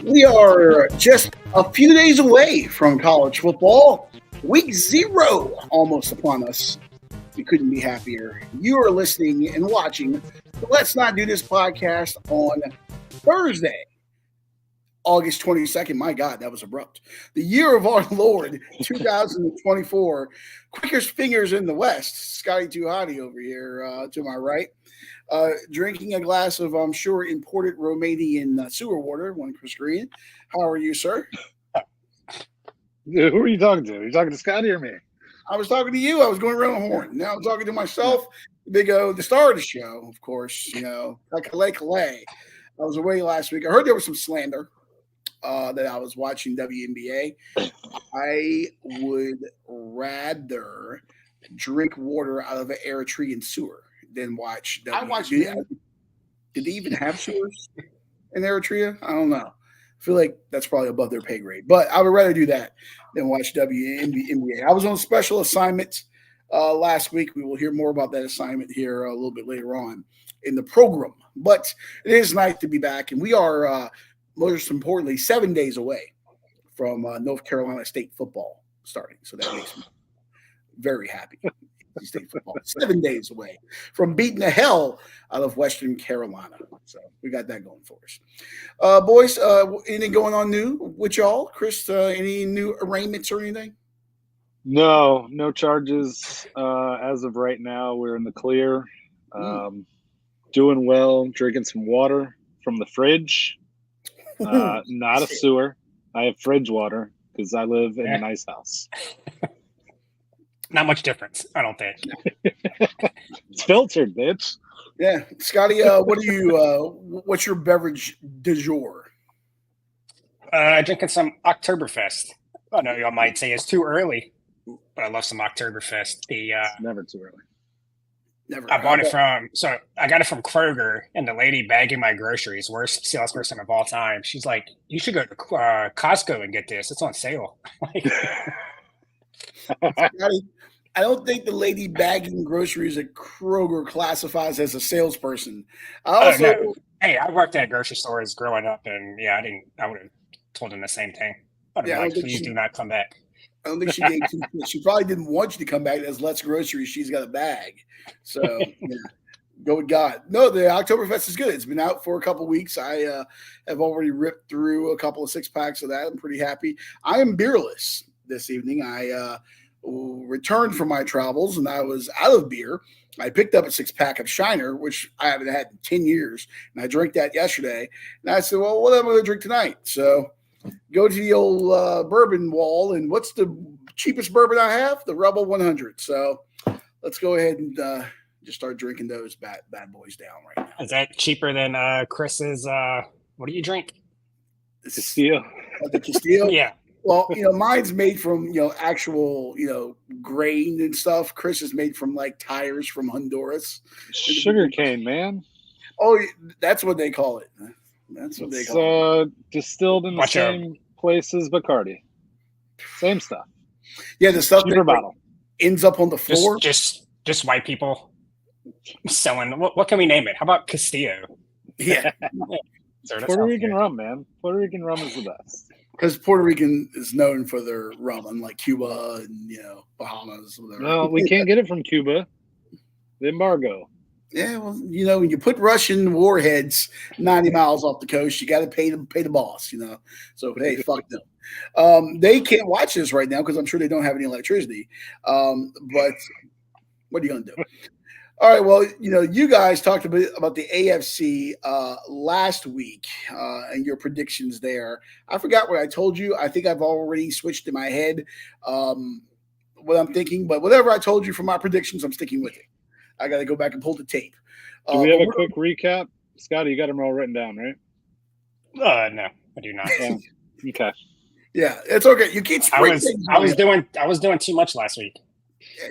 We are just a few days away from college football. Week 0 almost upon us. We couldn't be happier. You are listening and watching the Let's Not Do This podcast on Thursday, August 22nd. My God, that was abrupt. The year of our Lord, 2024. Quickest fingers in the West. Scotty Tuhati over here to my right. Drinking a glass of, I'm sure, imported Romanian sewer water, one Chris Green. How are you, sir? Dude, who are you talking to? Are you talking to Scotty or me? I was talking to you. I was going around the horn. Now I'm talking to myself. Big O, the star of the show, of course, like Calais. I was away last week. I heard there was some slander that I was watching WNBA. I would rather drink water out of an Eritrean sewer than watch WNBA. I watched. Did they even have sewers in Eritrea? I don't know. I feel like that's probably above their pay grade. But I would rather do that than watch WNBA. I was on special assignment last week. We will hear more about that assignment here a little bit later on in the program. But it is nice to be back. And we are, most importantly, 7 days away from North Carolina State football starting. So that makes me very happy. State football 7 days away from beating the hell out of Western Carolina. So we got that going for us. Boys, anything going on new with y'all? Chris, any new arraignments or anything? No charges as of right now. We're in the clear. Doing well, drinking some water from the fridge. Not a sewer. I have fridge water because I live in a nice house. Not much difference, I don't think. It's filtered, bitch. Yeah, Scotty, what are you? What's your beverage du jour? Drinking some Oktoberfest. I know y'all might say it's too early, but I love some Oktoberfest. It's never too early. Never. I got it from Kroger, and the lady bagging my groceries, worst salesperson of all time. She's like, "You should go to Costco and get this. It's on sale." Scotty, I don't think the lady bagging groceries at Kroger classifies as a salesperson. No. Hey, I worked at grocery stores growing up, and I would have told them the same thing. I'd be like, please do not come back. I don't think she gave two. She probably didn't want you to come back as Let's Groceries. She's got a bag. So, go with God. No, the Oktoberfest is good. It's been out for a couple weeks. I have already ripped through a couple of 6-packs of that. I'm pretty happy. I am beerless this evening. I returned from my travels, and I was out of beer. I picked up a 6-pack of Shiner, which I haven't had in 10 years, and I drank that yesterday. And I said, well, what am I going to drink tonight? So go to the old bourbon wall, and what's the cheapest bourbon I have? The Rebel 100. So let's go ahead and just start drinking those bad boys down right now. Is that cheaper than Chris's? What do you drink? Castillo. The Castillo? Yeah. Well, mine's made from, actual, grain and stuff. Chris is made from like tires from Honduras. Sugar cane, man. Oh, that's what they call it. That's what they call it. Distilled in the same place as Bacardi. Same stuff. Yeah, the stuff cheaper bottle ends up on the floor. Just white people selling. What can we name it? How about Castillo? Yeah. Puerto Rican rum, man. Puerto Rican rum is the best. Because Puerto Rican is known for their rum, unlike Cuba and Bahamas. Whatever. No, we can't get it from Cuba. The embargo. Yeah, well, when you put Russian warheads 90 miles off the coast, you got to pay the boss. So hey, fuck them. They can't watch this right now because I'm sure they don't have any electricity. But what are you gonna do? All right, well, you guys talked a bit about the AFC last week and your predictions there. I forgot what I told you. I think I've already switched in my head what I'm thinking, but whatever I told you for my predictions, I'm sticking with it. I got to go back and pull the tape. Do we have a quick recap? Scotty, you got them all written down, right? No, I do not. Okay. Yeah, it's okay. You keep. I was doing too much last week.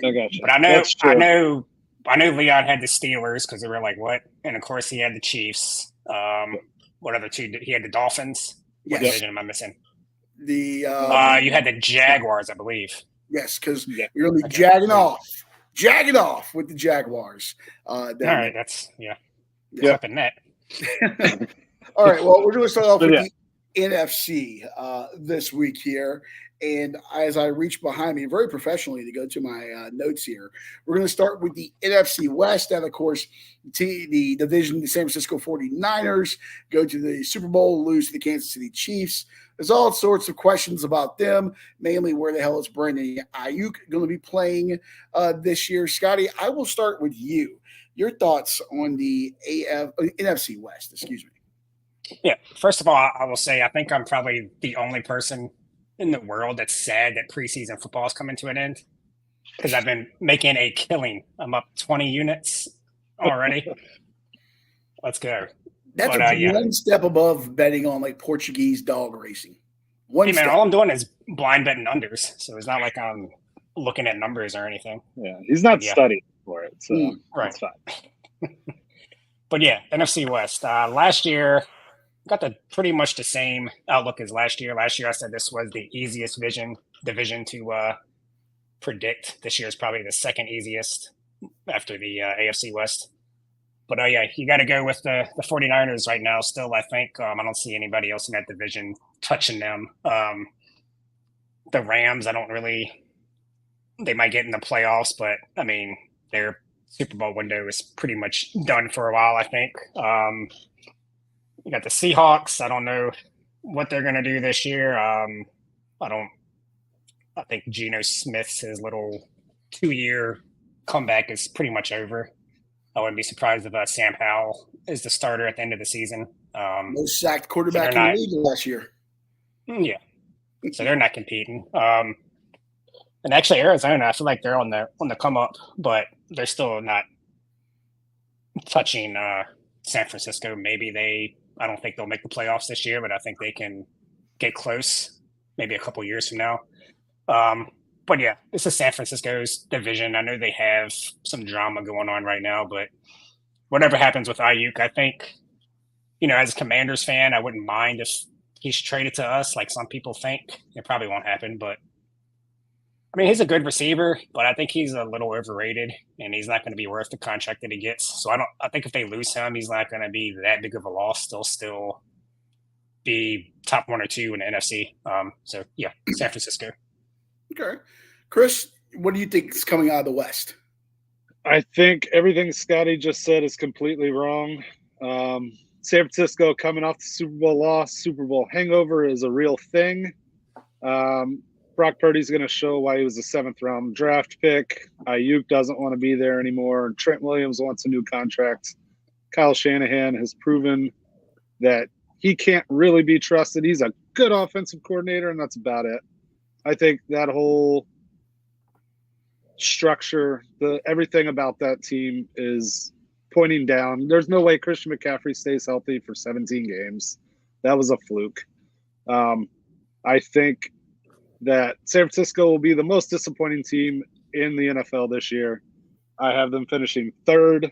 I got you. But I know Leon had the Steelers because they were like, what? And of course he had the Chiefs. What other two? He had the Dolphins. What division am I missing? You had the Jaguars, I believe. Yes, because you're going to be jagging off with the Jaguars. All right, Up in that. All right, well, we're going to start off with NFC this week here. And as I reach behind me very professionally to go to my notes here, we're going to start with the NFC West. And of course, the division, the San Francisco 49ers, go to the Super Bowl, lose to the Kansas City Chiefs. There's all sorts of questions about them, mainly where the hell is Brandon Ayuk going to be playing this year? Scotty, I will start with you. Your thoughts on the NFC West, excuse me. Yeah, first of all, I will say I think I'm probably the only person in the world that's sad that preseason football is coming to an end, because I've been making a killing. I'm up 20 units already. Let's go. That's one step above betting on like Portuguese dog racing. Hey man, all I'm doing is blind betting unders, so it's not like I'm looking at numbers or anything. Yeah, he's not studying for it, so right. That's fine. But yeah, NFC West. Last year, got pretty much the same outlook as last year. Last year, I said this was the easiest division to predict. This year is probably the second easiest after the AFC West. But yeah, you got to go with the 49ers right now. Still, I think I don't see anybody else in that division touching them. The Rams, they might get in the playoffs, but I mean, their Super Bowl window is pretty much done for a while, I think. You got the Seahawks. I don't know what they're going to do this year. I think Geno Smith's his little 2-year comeback is pretty much over. I wouldn't be surprised if Sam Howell is the starter at the end of the season. Most sacked quarterback in the league last year. Yeah. So they're not competing. And actually Arizona, I feel like they're on the come up, but they're still not touching San Francisco. I don't think they'll make the playoffs this year, but I think they can get close maybe a couple years from now. But yeah, this is San Francisco's division. I know they have some drama going on right now, but whatever happens with Ayuk, I think, as a Commanders fan, I wouldn't mind if he's traded to us like some people think. It probably won't happen, but I mean, he's a good receiver, but I think he's a little overrated, and he's not going to be worth the contract that he gets. So I think if they lose him, he's not going to be that big of a loss. They'll still be top 1 or 2 in the NFC. So yeah, San Francisco. Okay. Chris, what do you think is coming out of the West? I think everything Scotty just said is completely wrong. San Francisco coming off the Super Bowl loss, Super Bowl hangover is a real thing. Brock Purdy's going to show why he was a 7th-round draft pick. Ayuk doesn't want to be there anymore. Trent Williams wants a new contract. Kyle Shanahan has proven that he can't really be trusted. He's a good offensive coordinator, and that's about it. I think that whole structure, everything about that team is pointing down. There's no way Christian McCaffrey stays healthy for 17 games. That was a fluke. I think that San Francisco will be the most disappointing team in the NFL this year. I have them finishing 3rd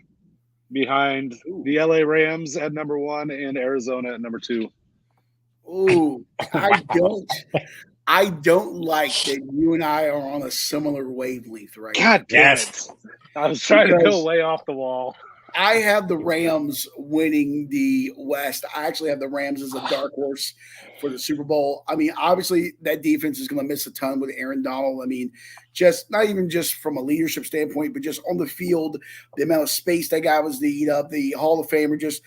behind the LA Rams at number 1 and Arizona at number 2. Ooh, I don't like that you and I are on a similar wavelength right now. God damn it. I was trying to go way off the wall. I have the Rams winning the West. I actually have the Rams as a dark horse for the Super Bowl. I mean, obviously that defense is going to miss a ton with Aaron Donald. I mean, just not even just from a leadership standpoint, but just on the field, the amount of space that guy was to eat up, the Hall of Famer, just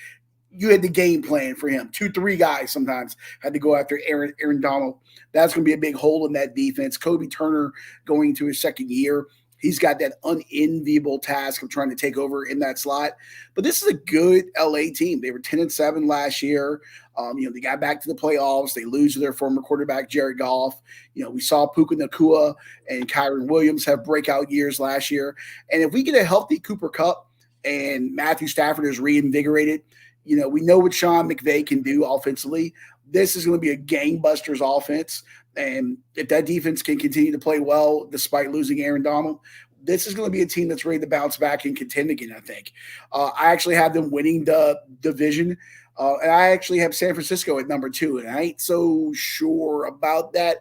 you had the game plan for him. 2-3 guys sometimes had to go after Aaron Donald. That's going to be a big hole in that defense. Kobe Turner going into his 2nd year. He's got that unenviable task of trying to take over in that slot. But this is a good LA team. They were 10-7 last year. They got back to the playoffs. They lose to their former quarterback, Jared Goff. We saw Puka Nacua and Kyron Williams have breakout years last year. And if we get a healthy Cooper Kupp and Matthew Stafford is reinvigorated, we know what Sean McVay can do offensively. This is going to be a gangbusters offense. And if that defense can continue to play well despite losing Aaron Donald, this is going to be a team that's ready to bounce back and contend again, I think. I actually have them winning the division. And I actually have San Francisco at number 2, and I ain't so sure about that.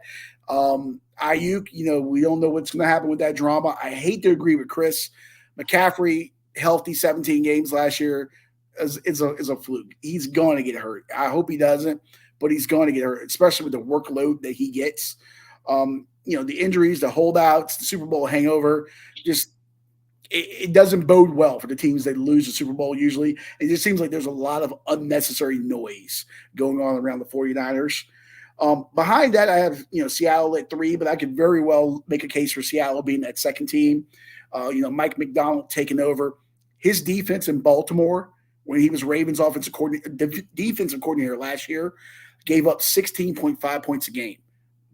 Ayuk, we don't know what's going to happen with that drama. I hate to agree with Chris. McCaffrey, healthy 17 games last year, is a fluke. He's going to get hurt. I hope he doesn't. but he's going to get hurt, especially with the workload that he gets. The injuries, the holdouts, the Super Bowl hangover, just it doesn't bode well for the teams that lose the Super Bowl usually. It just seems like there's a lot of unnecessary noise going on around the 49ers. Behind that, I have Seattle at 3, but I could very well make a case for Seattle being that second team. Mike McDonald taking over. His defense in Baltimore, when he was Ravens defensive coordinator last year, gave up 16.5 points a game.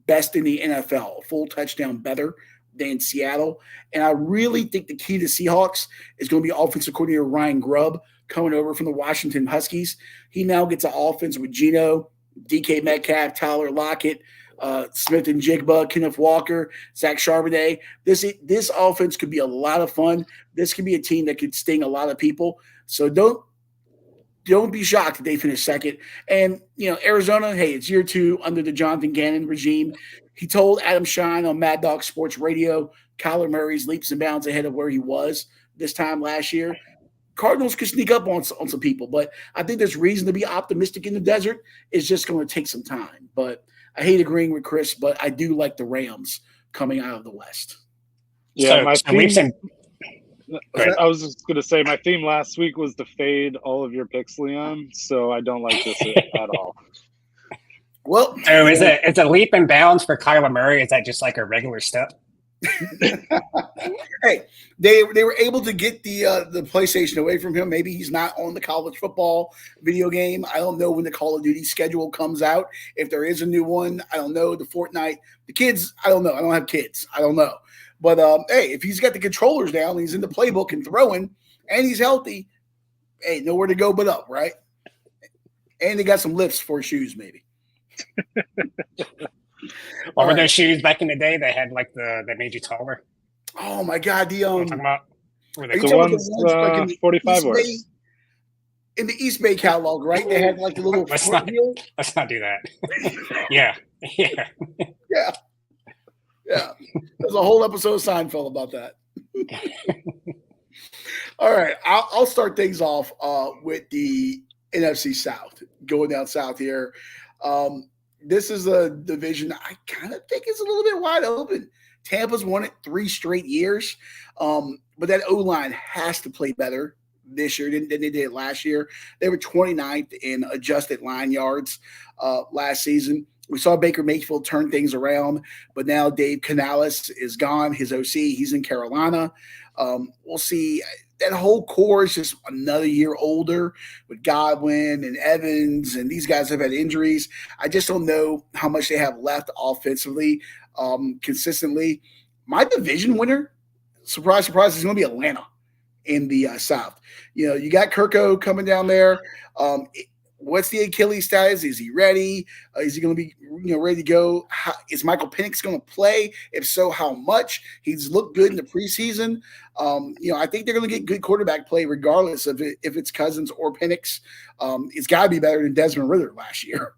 Best in the NFL, full touchdown better than Seattle. And I really think the key to Seahawks is going to be offensive coordinator Ryan Grubb coming over from the Washington Huskies. He now gets an offense with Geno, DK Metcalf, Tyler Lockett, Smith and Jigba, Kenneth Walker, Zach Charbonnet. This offense could be a lot of fun. This could be a team that could sting a lot of people. So don't be shocked if they finish second. And, Arizona, hey, it's year 2 under the Jonathan Gannon regime. He told Adam Shine on Mad Dog Sports Radio, Kyler Murray's leaps and bounds ahead of where he was this time last year. Cardinals could sneak up on some people, but I think there's reason to be optimistic in the desert. It's just going to take some time. But I hate agreeing with Chris, but I do like the Rams coming out of the West. Yeah, I was just going to say my theme last week was to fade all of your picks, Leon, so I don't like this at all. Well, so is it a leap and bounds for Kyler Murray? Is that just like a regular step? Hey, they were able to get the PlayStation away from him. Maybe he's not on the college football video game. I don't know when the Call of Duty schedule comes out. If there is a new one, I don't know. The Fortnite, the kids, I don't know. I don't have kids. I don't know. But hey, if he's got the controllers down, and he's in the playbook and throwing, and he's healthy, hey, nowhere to go but up, right? And they got some lifts for shoes, maybe. What were those shoes back in the day? They had that made you taller. Oh my God, the What I'm talking about? The ones 45 wears. In the East Bay catalog, right? They had like the little. Let's not do that. Yeah. There's a whole episode of Seinfeld about that. All right, I'll start things off with the NFC South. Going down south here. This is a division I kind of think is a little bit wide open. Tampa's won it 3 straight years, but that O-line has to play better this year than they did last year. They were 29th in adjusted line yards last season. We saw Baker Mayfield turn things around, but now Dave Canales is gone. His OC, he's in Carolina. We'll see. That whole core is just another year older with Godwin and Evans, and these guys have had injuries. I just don't know how much they have left offensively consistently. My division winner, surprise, surprise, is going to be Atlanta in the South. You got Kirko coming down there. What's the Achilles status? Is he ready? Is he going to be ready to go? Is Michael Penix going to play? If so, how much? He's looked good in the preseason. I think they're going to get good quarterback play regardless of if it's Cousins or Penix. It's got to be better than Desmond Ridder last year.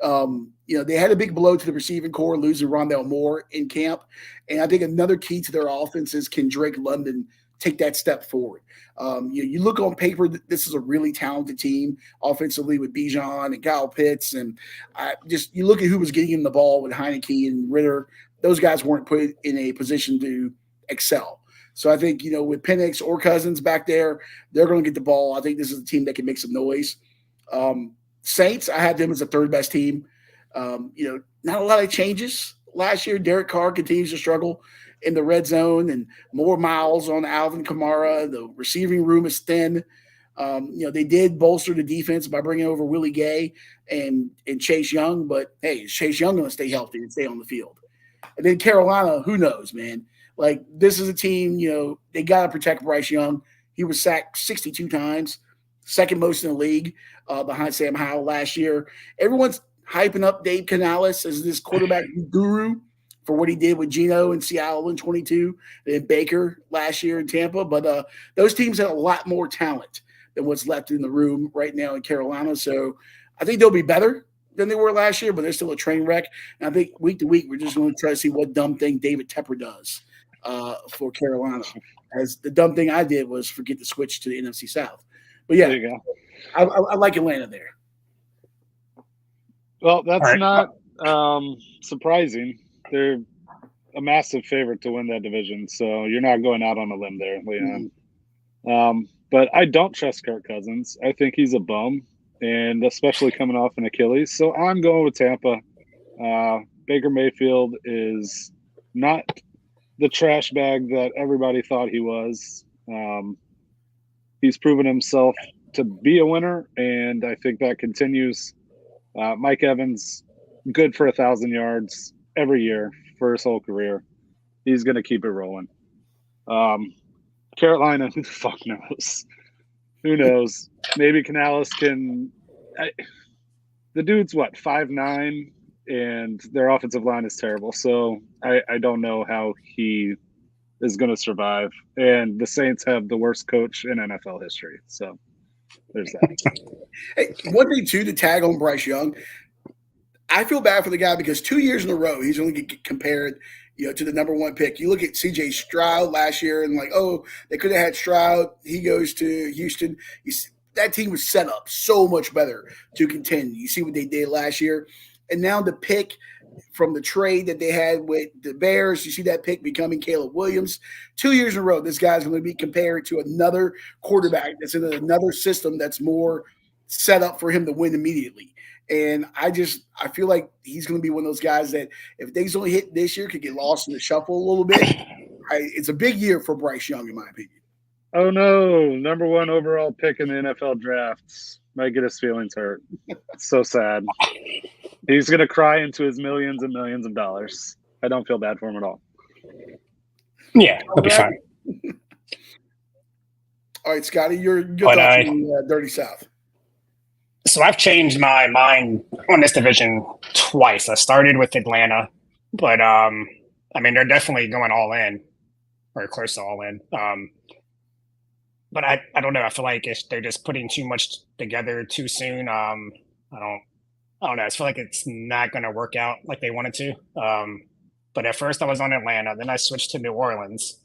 They had a big blow to the receiving core, losing Rondale Moore in camp. And I think another key to their offense is can Drake London take that step forward. You look on paper, this is a really talented team offensively with Bijan and Kyle Pitts. And you look at who was getting him the ball with Heineke and Ritter. Those guys weren't put in a position to excel. So I think, with Penix or Cousins back there, they're going to get the ball. I think this is a team that can make some noise. Saints, I had them as the third best team. Not a lot of changes. Last year, Derek Carr continues to struggle in the red zone and more miles on Alvin Kamara. The receiving room is thin. They did bolster the defense by bringing over Willie Gay and Chase Young, but hey, is Chase Young going to stay healthy and stay on the field? And then Carolina, who knows, man? Like, this is a team, they got to protect Bryce Young. He was sacked 62 times, second most in the league behind Sam Howell last year. Everyone's hyping up Dave Canales as this quarterback guru for what he did with Geno in Seattle in 22 and Baker last year in Tampa. But those teams have a lot more talent than what's left in the room right now in Carolina. So I think they'll be better than they were last year, but they're still a train wreck. And I think week to week, we're just going to try to see what dumb thing David Tepper does for Carolina. As the dumb thing I did was forget to switch to the NFC South. But yeah, there you go. I like Atlanta there. Well, that's not surprising. They're a massive favorite to win that division, so you're not going out on a limb there, Leon. But I don't trust Kirk Cousins. I think he's a bum, and especially coming off an Achilles. So I'm going with Tampa. Baker Mayfield is not the trash bag that everybody thought he was. He's proven himself to be a winner, and I think that continues. Mike Evans, good for 1,000 yards every year for his whole career. He's going to keep it rolling. Carolina, who the fuck knows? Who knows? Maybe Canales can. The dude's what, 5'9", and their offensive line is terrible. So I don't know how he is going to survive. And the Saints have the worst coach in NFL history. So there's that. Hey, one thing too to tag on Bryce Young, I feel bad for the guy because 2 years in a row he's only get compared, to the number one pick. You look at C.J. Stroud last year and they could have had Stroud. He goes to Houston. That team was set up so much better to contend. You see what they did last year, and now the pick from the trade that they had with the Bears, you see that pick becoming Caleb Williams. 2 years in a row, this guy's going to be compared to another quarterback that's in another system that's more set up for him to win immediately. And I feel like he's going to be one of those guys that if things don't hit this year, could get lost in the shuffle a little bit. It's a big year for Bryce Young, in my opinion. Oh, no. Number one overall pick in the NFL drafts. Might get his feelings hurt. It's so sad. He's going to cry into his millions and millions of dollars. I don't feel bad for him at all. Yeah, he'll be fine. All right, Scotty, your thoughts on the Dirty South. So I've changed my mind on this division twice. I started with Atlanta, but they're definitely going all in, or close to all in. But I don't know. I feel like they're just putting too much together too soon. I don't know. I feel like it's not going to work out like they wanted to. But at first I was on Atlanta, then I switched to New Orleans.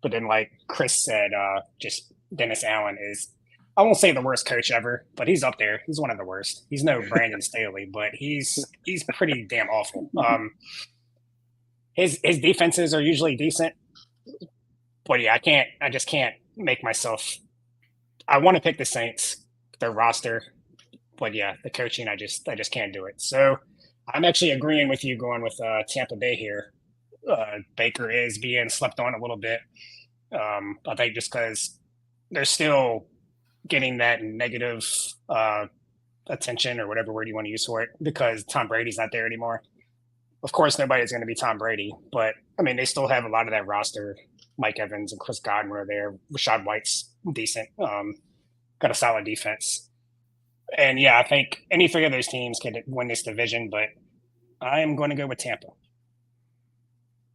But then, like Chris said, just Dennis Allen is, I won't say the worst coach ever, but he's up there. He's one of the worst. He's no Brandon Staley, but he's pretty damn awful. His defenses are usually decent, but yeah, I just can't make myself. I want to pick the Saints, their roster, but yeah, the coaching, I just can't do it. So I'm actually agreeing with you going with Tampa Bay here. Baker is being slept on a little bit. I think just because they're still getting that negative attention or whatever word you want to use for it because Tom Brady's not there anymore. Of course, nobody's going to be Tom Brady, but they still have a lot of that roster. Mike Evans and Chris Godwin are there. Rashad White's decent. Got a solid defense. And yeah, I think any three of those teams could win this division, but I am going to go with Tampa.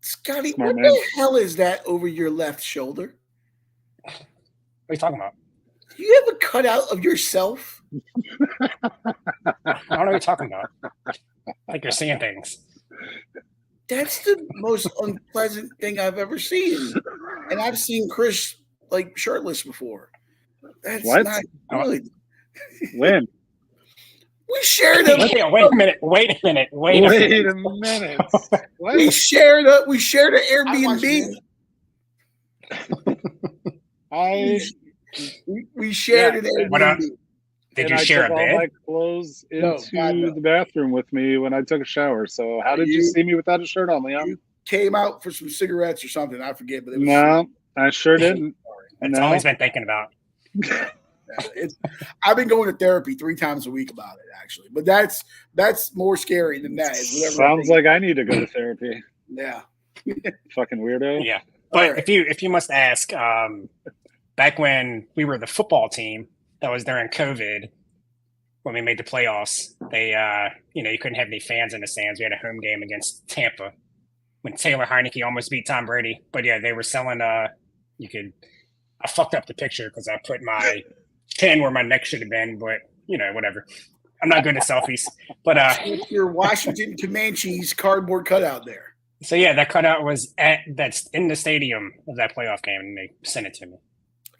Scotty, what the hell is that over your left shoulder? What are you talking about? Do you have a cutout of yourself? I don't know what you're talking about. Like you're seeing things. That's the most unpleasant thing I've ever seen. And I've seen Chris shirtless before. That's what? Not good. When? We shared a Wait a minute. What? We shared an Airbnb. We shared an Airbnb. Did you share a bed? I took all my clothes into the bathroom with me when I took a shower. So how did you see me without a shirt on, Leon? You came out for some cigarettes or something. I forget, but it was no, I sure didn't. That's all he's been thinking about. I've been going to therapy 3 times a week about it, actually. But that's more scary than that. Sounds like I need to go to therapy. Yeah. Fucking weirdo. Yeah. But if you must ask, back when we were the football team, that was during COVID when we made the playoffs. They, you couldn't have any fans in the stands. We had a home game against Tampa when Taylor Heineke almost beat Tom Brady. But yeah, they were selling. I fucked up the picture because I put my chin where my neck should have been. But whatever. I'm not good at selfies. But your Washington Comanches cardboard cutout there. So yeah, that cutout was that's in the stadium of that playoff game, and they sent it to me.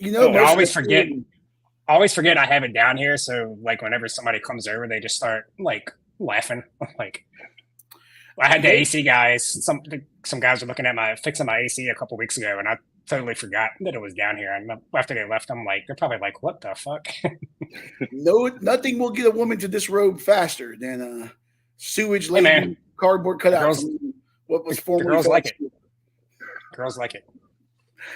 I always forget. I have it down here, so whenever somebody comes over, they just start laughing. Like, I had the AC guys. Some guys were looking at fixing my AC a couple weeks ago, and I totally forgot that it was down here. And after they left, I'm like, they're probably like, "What the fuck?" No, nothing will get a woman to disrobe faster than sewage laden cardboard cutout from what was formerly. Girls like it. Girls like it.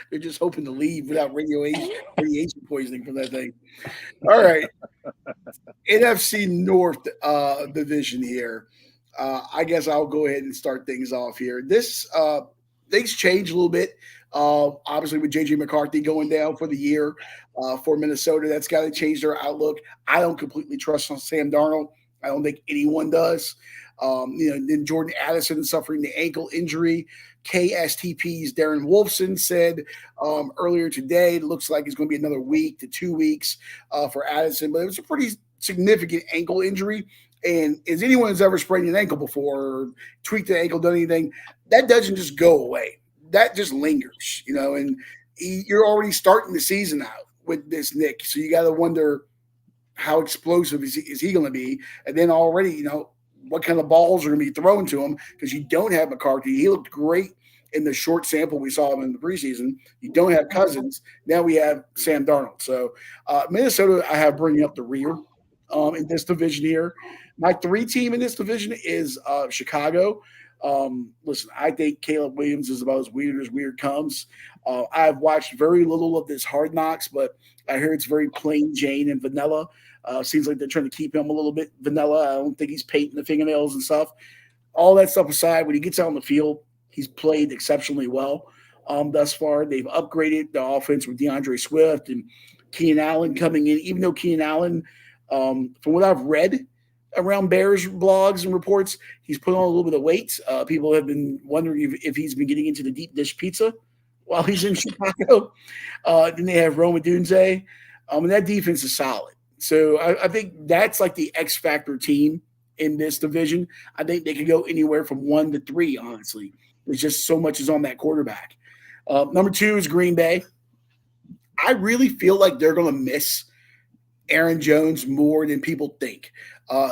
They're just hoping to leave without radiation poisoning from that thing. All right, NFC North division here. I guess I'll go ahead and start things off here. This things change a little bit. Obviously, with JJ McCarthy going down for the year for Minnesota, that's got to change their outlook. I don't completely trust on Sam Darnold. I don't think anyone does. Then Jordan Addison suffering the ankle injury. KSTP's Darren Wolfson said earlier today it looks like it's going to be another week to 2 weeks for Addison, but it was a pretty significant ankle injury. And as anyone who's ever sprained an ankle before or tweaked the ankle, done anything, that doesn't just go away. That just lingers, and you're already starting the season out with this Nick. So you got to wonder how explosive is he going to be? And then already, what kind of balls are going to be thrown to him because you don't have McCarthy. He looked great in the short sample we saw him in the preseason. You don't have Cousins. Now we have Sam Darnold. So Minnesota, I have bringing up the rear in this division here. My 3 team in this division is Chicago. Listen, I think Caleb Williams is about as weird comes. I've watched very little of this Hard Knocks, but I hear it's very plain Jane and vanilla. Seems like they're trying to keep him a little bit vanilla. I don't think he's painting the fingernails and stuff. All that stuff aside, when he gets out on the field, he's played exceptionally well thus far. They've upgraded the offense with DeAndre Swift and Keenan Allen coming in, even though Keenan Allen, from what I've read around Bears blogs and reports, he's put on a little bit of weight. People have been wondering if he's been getting into the deep dish pizza while he's in Chicago. Then they have Roma Dunze, and that defense is solid. So I think that's like the X factor team in this division. I think they could go anywhere from 1 to 3, honestly. There's just so much is on that quarterback. Number 2 is Green Bay. I really feel like they're going to miss Aaron Jones more than people think.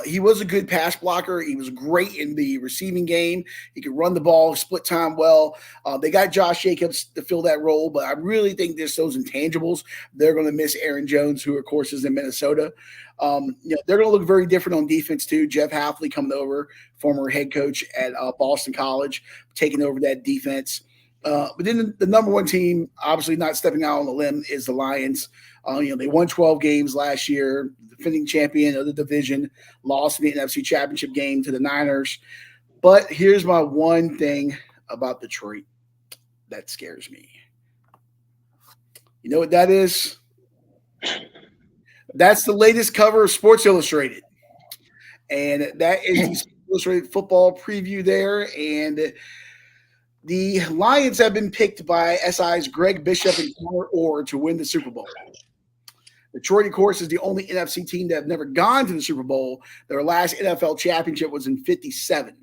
He was a good pass blocker. He was great in the receiving game. He could run the ball, split time well. They got Josh Jacobs to fill that role, but I really think there's those intangibles. They're going to miss Aaron Jones, who, of course, is in Minnesota. They're going to look very different on defense, too. Jeff Hafley coming over, former head coach at Boston College, taking over that defense. But then the number 1 team, obviously not stepping out on the limb, is the Lions. They won 12 games last year, defending champion of the division, lost in the NFC Championship game to the Niners. But here's my one thing about Detroit that scares me. You know what that is? That's the latest cover of Sports Illustrated. And that is the Sports Illustrated football preview there. And the Lions have been picked by SI's Greg Bishop and Connor Orr to win the Super Bowl. Detroit, of course, is the only NFC team that have never gone to the Super Bowl. Their last NFL championship was in 1957.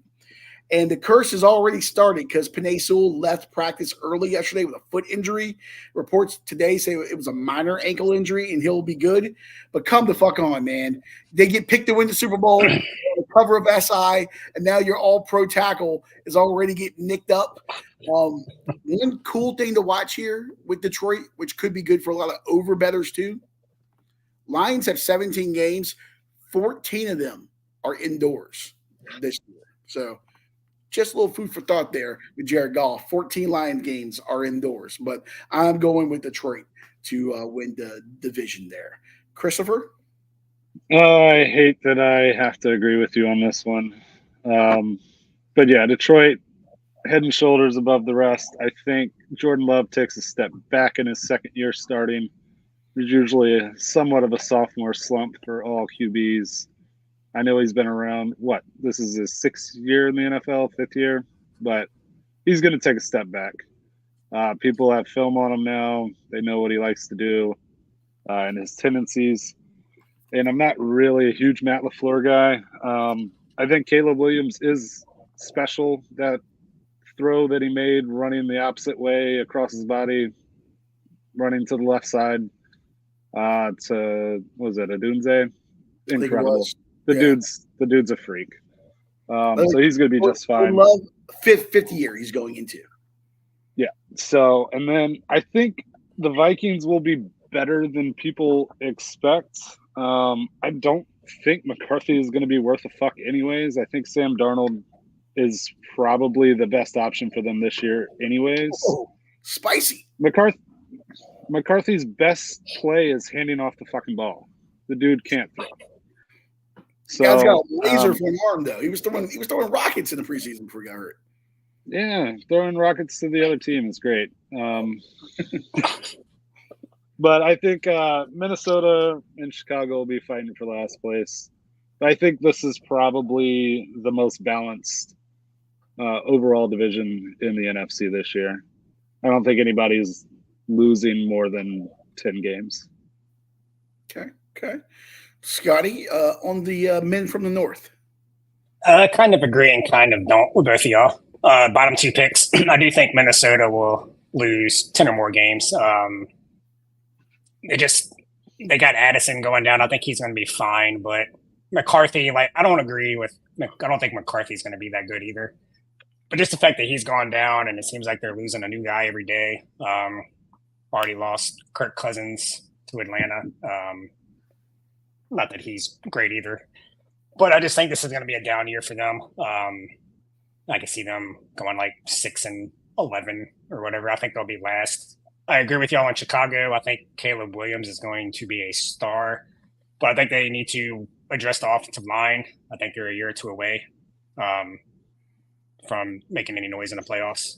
And the curse has already started because Penei Sewell left practice early yesterday with a foot injury. Reports today say it was a minor ankle injury and he'll be good. But come the fuck on, man. They get picked to win the Super Bowl, the cover of SI, and now your all-pro tackle is already getting nicked up. One cool thing to watch here with Detroit, which could be good for a lot of over-bettors too, Lions have 17 games. 14 of them are indoors this year. So just a little food for thought there with Jared Goff. 14 Lions games are indoors, but I'm going with Detroit to win the division there. Christopher? I hate that I have to agree with you on this one. But yeah, Detroit, head and shoulders above the rest. I think Jordan Love takes a step back in his second year starting. There's usually somewhat of a sophomore slump for all QBs. I know he's been around, this is his 6th year in the NFL, 5th year, but he's going to take a step back. People have film on him now. They know what he likes to do and his tendencies. And I'm not really a huge Matt LaFleur guy. I think Caleb Williams is special. That throw that he made running the opposite way across his body, running to the left side to, Adunze? Incredible. The dude's a freak. So he's going to be just fine. Love fifth year he's going into. Yeah. So, and then I think the Vikings will be better than people expect. I don't think McCarthy is going to be worth a fuck anyways. I think Sam Darnold is probably the best option for them this year anyways. Oh, spicy. McCarthy's best play is handing off the fucking ball. The dude can't throw. So, guy's got a laser for an arm, though. He was throwing rockets in the preseason before he got hurt. Yeah, throwing rockets to the other team is great. But I think Minnesota and Chicago will be fighting for last place. I think this is probably the most balanced overall division in the NFC this year. I don't think anybody's losing more than 10 games. Okay. Scotty, on the men from the North. Kind of agree and kind of don't with both of y'all. Bottom two picks. I do think Minnesota will lose 10 or more games. They got Addison going down. I think he's going to be fine, but McCarthy, I don't think McCarthy's going to be that good either. But just the fact that he's gone down and it seems like they're losing a new guy every day. Already lost Kirk Cousins to Atlanta. Not that he's great either, but I just think this is going to be a down year for them. I can see them going 6-11 or whatever. I think they'll be last. I agree with y'all in Chicago. I think Caleb Williams is going to be a star, but I think they need to address the offensive line. I think they're a year or two away from making any noise in the playoffs.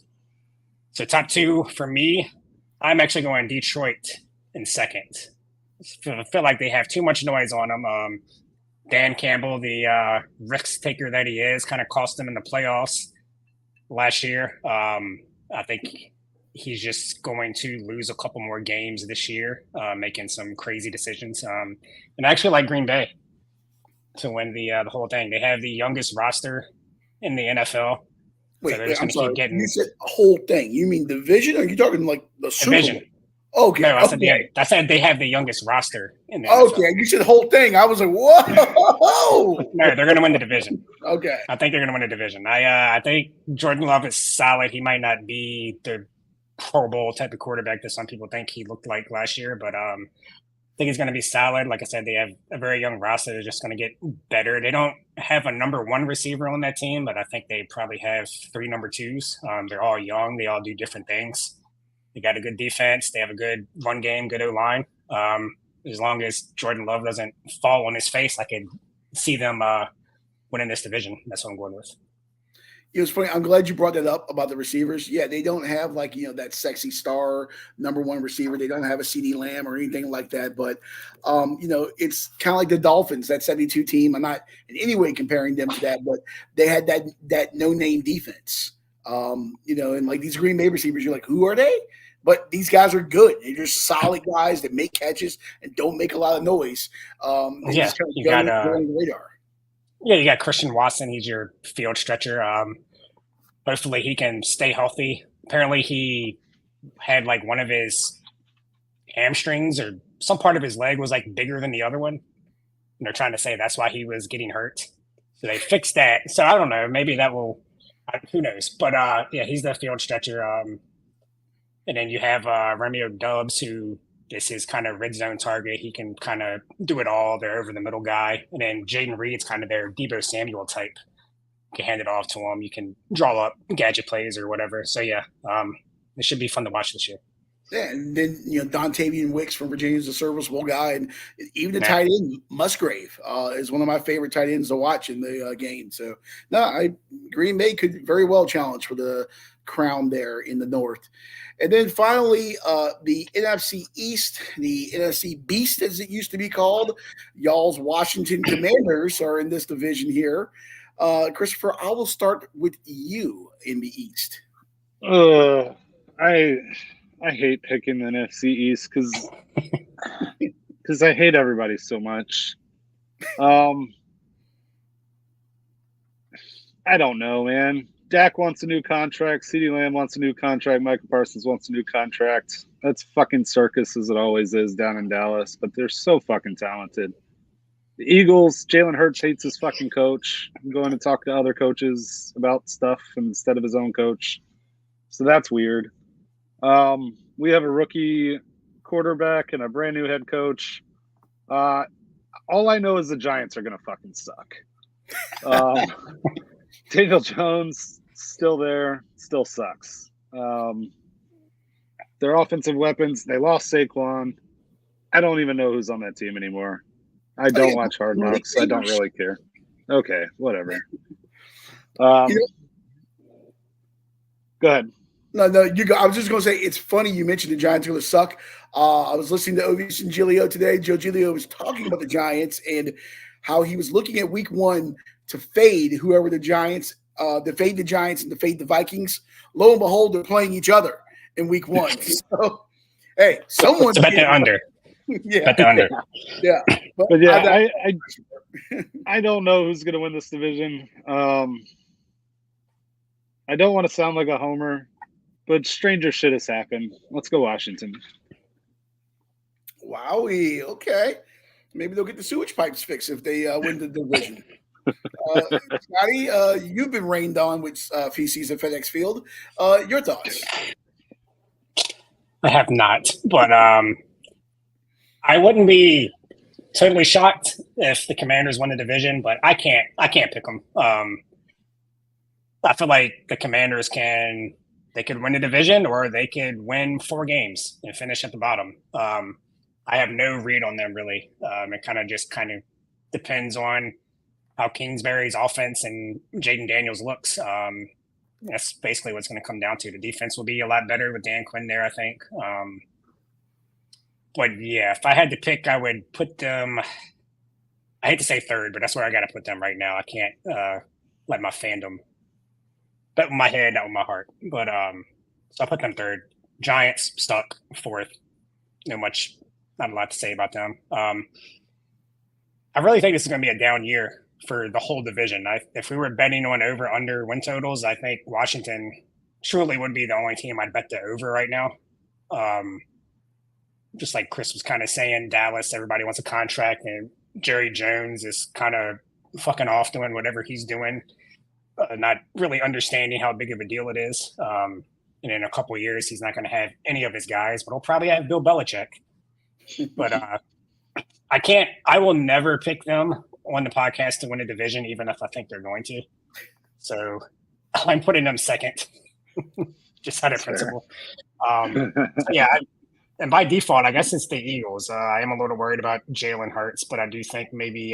So top two for me, I'm actually going Detroit in second. I feel like they have too much noise on them. Dan Campbell, the risk taker that he is, kind of cost them in the playoffs last year. I think he's just going to lose a couple more games this year, making some crazy decisions. And I actually like Green Bay to win the whole thing. They have the youngest roster in the NFL. Wait, I'm sorry. You said whole thing. You mean division, or are you talking the Super Bowl? Okay. No, I said they have the youngest roster in the NFL. Okay, you said whole thing. I was like, whoa. No, they're going to win the division. Okay. I think they're going to win the division. I think Jordan Love is solid. He might not be the Pro Bowl type of quarterback that some people think he looked like last year, but I think he's going to be solid. Like I said, they have a very young roster. They're just going to get better. They don't have a number one receiver on that team, but I think they probably have 3 number twos. They're all young. They all do different things. They got a good defense. They have a good run game, good O-line. As long as Jordan Love doesn't fall on his face, I could see them winning this division. That's what I'm going with. It was funny. I'm glad you brought that up about the receivers. Yeah, they don't have that sexy star number one receiver. They don't have a CeeDee Lamb or anything like that. But, it's kind of like the Dolphins, that 72 team. I'm not in any way comparing them to that, but they had that no-name defense. And these Green Bay receivers, you're like, who are they? But these guys are good. They're just solid guys that make catches and don't make a lot of noise. Just kind of go on the radar. Yeah, you got Christian Watson. He's your field stretcher. Hopefully he can stay healthy. Apparently he had one of his hamstrings or some part of his leg was bigger than the other one. And they're trying to say that's why he was getting hurt. So they fixed that. So I don't know. Maybe that will – who knows? But, he's the field stretcher. And then you have Romeo Doubs, who is his kind of red zone target. He can kind of do it all. They're over the middle guy. And then Jaden Reed's kind of their Deebo Samuel type. You can hand it off to him. You can draw up gadget plays or whatever. So, it should be fun to watch this year. Yeah, and then, Dontavian Wicks from Virginia is a serviceable guy. And even the tight end, Musgrave, is one of my favorite tight ends to watch in the game. So, Green Bay could very well challenge for the crown there in the North. And then finally, the NFC East, the NFC Beast, as it used to be called, y'all's Washington Commanders are in this division here. Christopher, I will start with you in the East. I hate picking the NFC East because I hate everybody so much. I don't know, man. Dak wants a new contract. CeeDee Lamb wants a new contract. Michael Parsons wants a new contract. That's fucking circus as it always is down in Dallas, but they're so fucking talented. The Eagles, Jalen Hurts hates his fucking coach. I'm going to talk to other coaches about stuff instead of his own coach. So that's weird. We have a rookie quarterback and a brand new head coach. All I know is the Giants are going to fucking suck. Daniel Jones, still there, still sucks. Their offensive weapons, they lost Saquon. I don't even know who's on that team anymore. I don't watch Hard Knocks. So I don't really care. Okay, whatever. Go ahead. No, you go. I was just going to say, it's funny you mentioned the Giants are going to suck. I was listening to Ovis and Giglio today. Joe Giglio was talking about the Giants and how he was looking at week 1 to fade whoever the Giants, to fade the Giants and to fade the Vikings. Lo and behold, they're playing each other in week 1. So, hey, someone's bet the under. Yeah, bet the under. Yeah, but yeah, I don't know who's going to win this division. I don't want to sound like a homer, but stranger shit has happened. Let's go Washington. Wowie. Okay. Maybe they'll get the sewage pipes fixed if they win the division. Scotty, you've been rained on with feces at FedEx Field. Your thoughts? I have not, but I wouldn't be totally shocked if the Commanders won the division, but I can't pick them. I feel like the Commanders could win the division or they could win 4 games and finish at the bottom. I have no read on them really. It kind of depends on how Kingsbury's offense and Jaden Daniels looks. That's basically what's going to come down to. The defense will be a lot better with Dan Quinn there, I think. But yeah, if I had to pick, I would put them. I hate to say third, but that's where I got to put them right now. I can't let my fandom bet with my head, not with my heart. But so I'll put them third. Giants stuck fourth. Not a lot to say about them. I really think this is going to be a down year for the whole division. If we were betting on over/under win totals, I think Washington truly would be the only team I'd bet the over right now. Just like Chris was kind of saying, Dallas, everybody wants a contract, and Jerry Jones is kind of fucking off doing whatever he's doing, not really understanding how big of a deal it is. And in a couple of years, he's not going to have any of his guys, but he'll probably have Bill Belichick. But I will never pick them on the podcast to win a division, even if I think they're going to. So I'm putting them second, just out of principle. Yeah. And by default, I guess it's the Eagles. I am a little worried about Jalen Hurts, but I do think maybe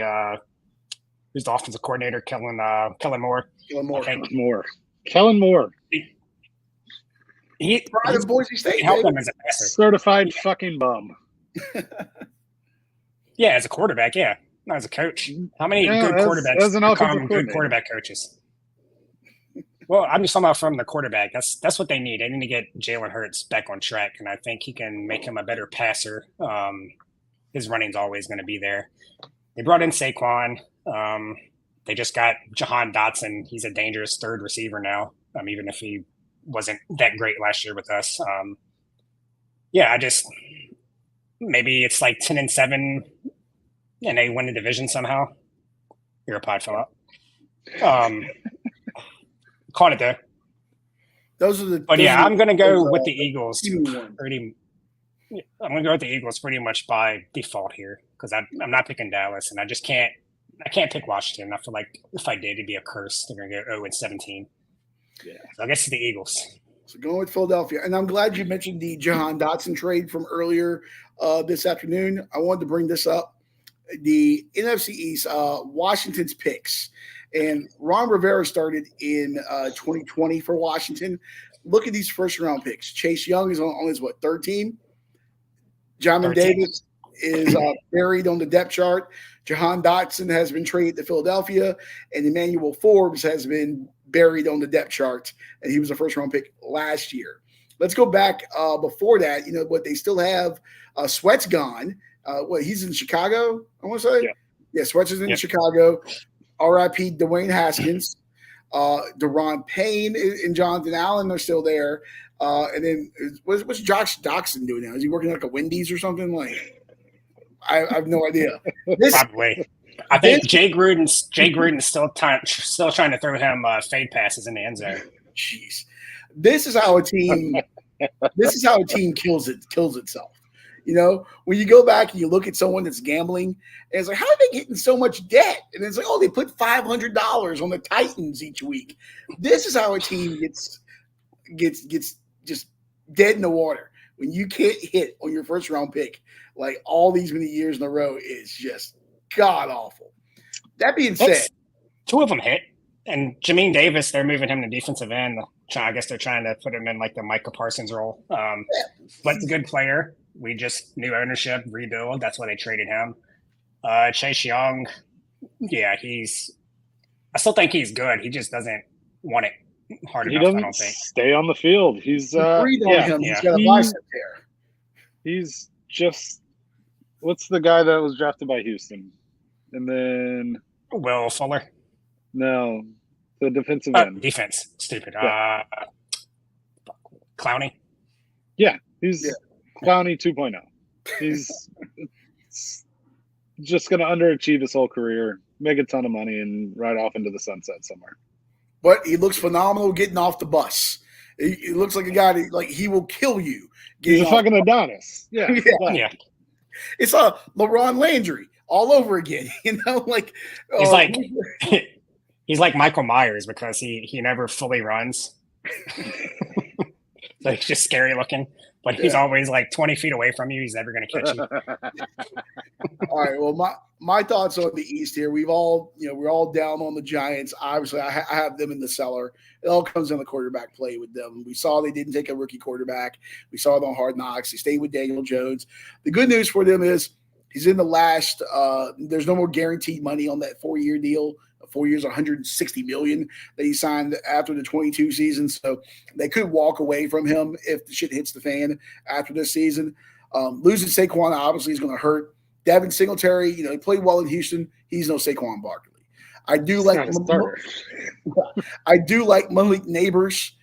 who's the offensive coordinator, Kellen Moore. Kellen Moore. He's Boise State. Help him as a passer. Certified fucking bum. Yeah, as a quarterback, yeah. Not as a coach. How many good quarterbacks become good quarterback coaches? Well, I'm just talking about from the quarterback. That's what they need. They need to get Jalen Hurts back on track, and I think he can make him a better passer. His running's always going to be there. They brought in Saquon. They just got Jahan Dotson. He's a dangerous third receiver now, even if he wasn't that great last year with us. Maybe it's like 10-7, and they win the division somehow. Your pod fell out. Caught it there. Those are the. But yeah, I'm going to go with the Eagles. I'm going to go with the Eagles pretty much by default here because I'm not picking Dallas, and I just can't. I can't pick Washington. I feel like if I did, it'd be a curse. They're going to go 0-17. Yeah, so I guess it's the Eagles. So going with Philadelphia, and I'm glad you mentioned the Jahan Dotson trade from earlier this afternoon. I wanted to bring this up. The NFC East, Washington's picks. And Ron Rivera started in 2020 for Washington. Look at these first-round picks. Chase Young is on his, third team? Jamin Davis is buried on the depth chart. Jahan Dotson has been traded to Philadelphia. And Emmanuel Forbes has been buried on the depth chart. And he was a first-round pick last year. Let's go back before that. They still have Sweat's gone. He's in Chicago, I want to say? Yeah, Sweat's is in Chicago. R.I.P. Dwayne Haskins, Deron Payne and Jonathan Allen are still there. And then what's Josh Doxson doing now? Is he working like a Wendy's or something? I have no idea. Probably. I think Jay Gruden's still trying to throw him fade passes in the end zone. Jeez, this is how a team kills itself. You know, when you go back and you look at someone that's gambling, and it's like, how are they getting so much debt? And it's like, oh, they put $500 on the Titans each week. This is how a team gets just dead in the water. When you can't hit on your first round pick, like all these many years in a row, is just god awful. That being said, 2 of them hit, and Jamin Davis, they're moving him to defensive end. I guess they're trying to put him in like the Micah Parsons role. But it's a good player. We just new ownership, rebuild. That's why they traded him. Chase Young, yeah, I still think he's good. He just doesn't want it hard enough. I don't think. Stay on the field. He's breathe on him. He's got a bicep there. He's just what's the guy that was drafted by Houston, and then Will Fuller. No, the defensive end. Defense, stupid. Yeah. Clowney. Yeah, he's Clowney 2.0. He's just going to underachieve his whole career, make a ton of money, and ride off into the sunset somewhere. But he looks phenomenal getting off the bus. He looks like a guy that, like, he will kill you. He's a fucking Adonis. Yeah. Yeah. It's a LeBron Landry all over again. You know, like he's like Michael Myers because he never fully runs. So he's just scary looking. But he's always like 20 feet away from you. He's never going to catch you. All right. Well, my thoughts on the East here. We're all down on the Giants. Obviously, I have them in the cellar. It all comes down to quarterback play with them. We saw they didn't take a rookie quarterback. We saw it on Hard Knocks. They stayed with Daniel Jones. The good news for them is he's in the last. There's no more guaranteed money on that 4-year deal. 4 years, $160 million that he signed after the 22 season. So they could walk away from him if the shit hits the fan after this season. Losing Saquon obviously is going to hurt. Devin Singletary, he played well in Houston. He's no Saquon Barkley. I do like Malik Neighbors.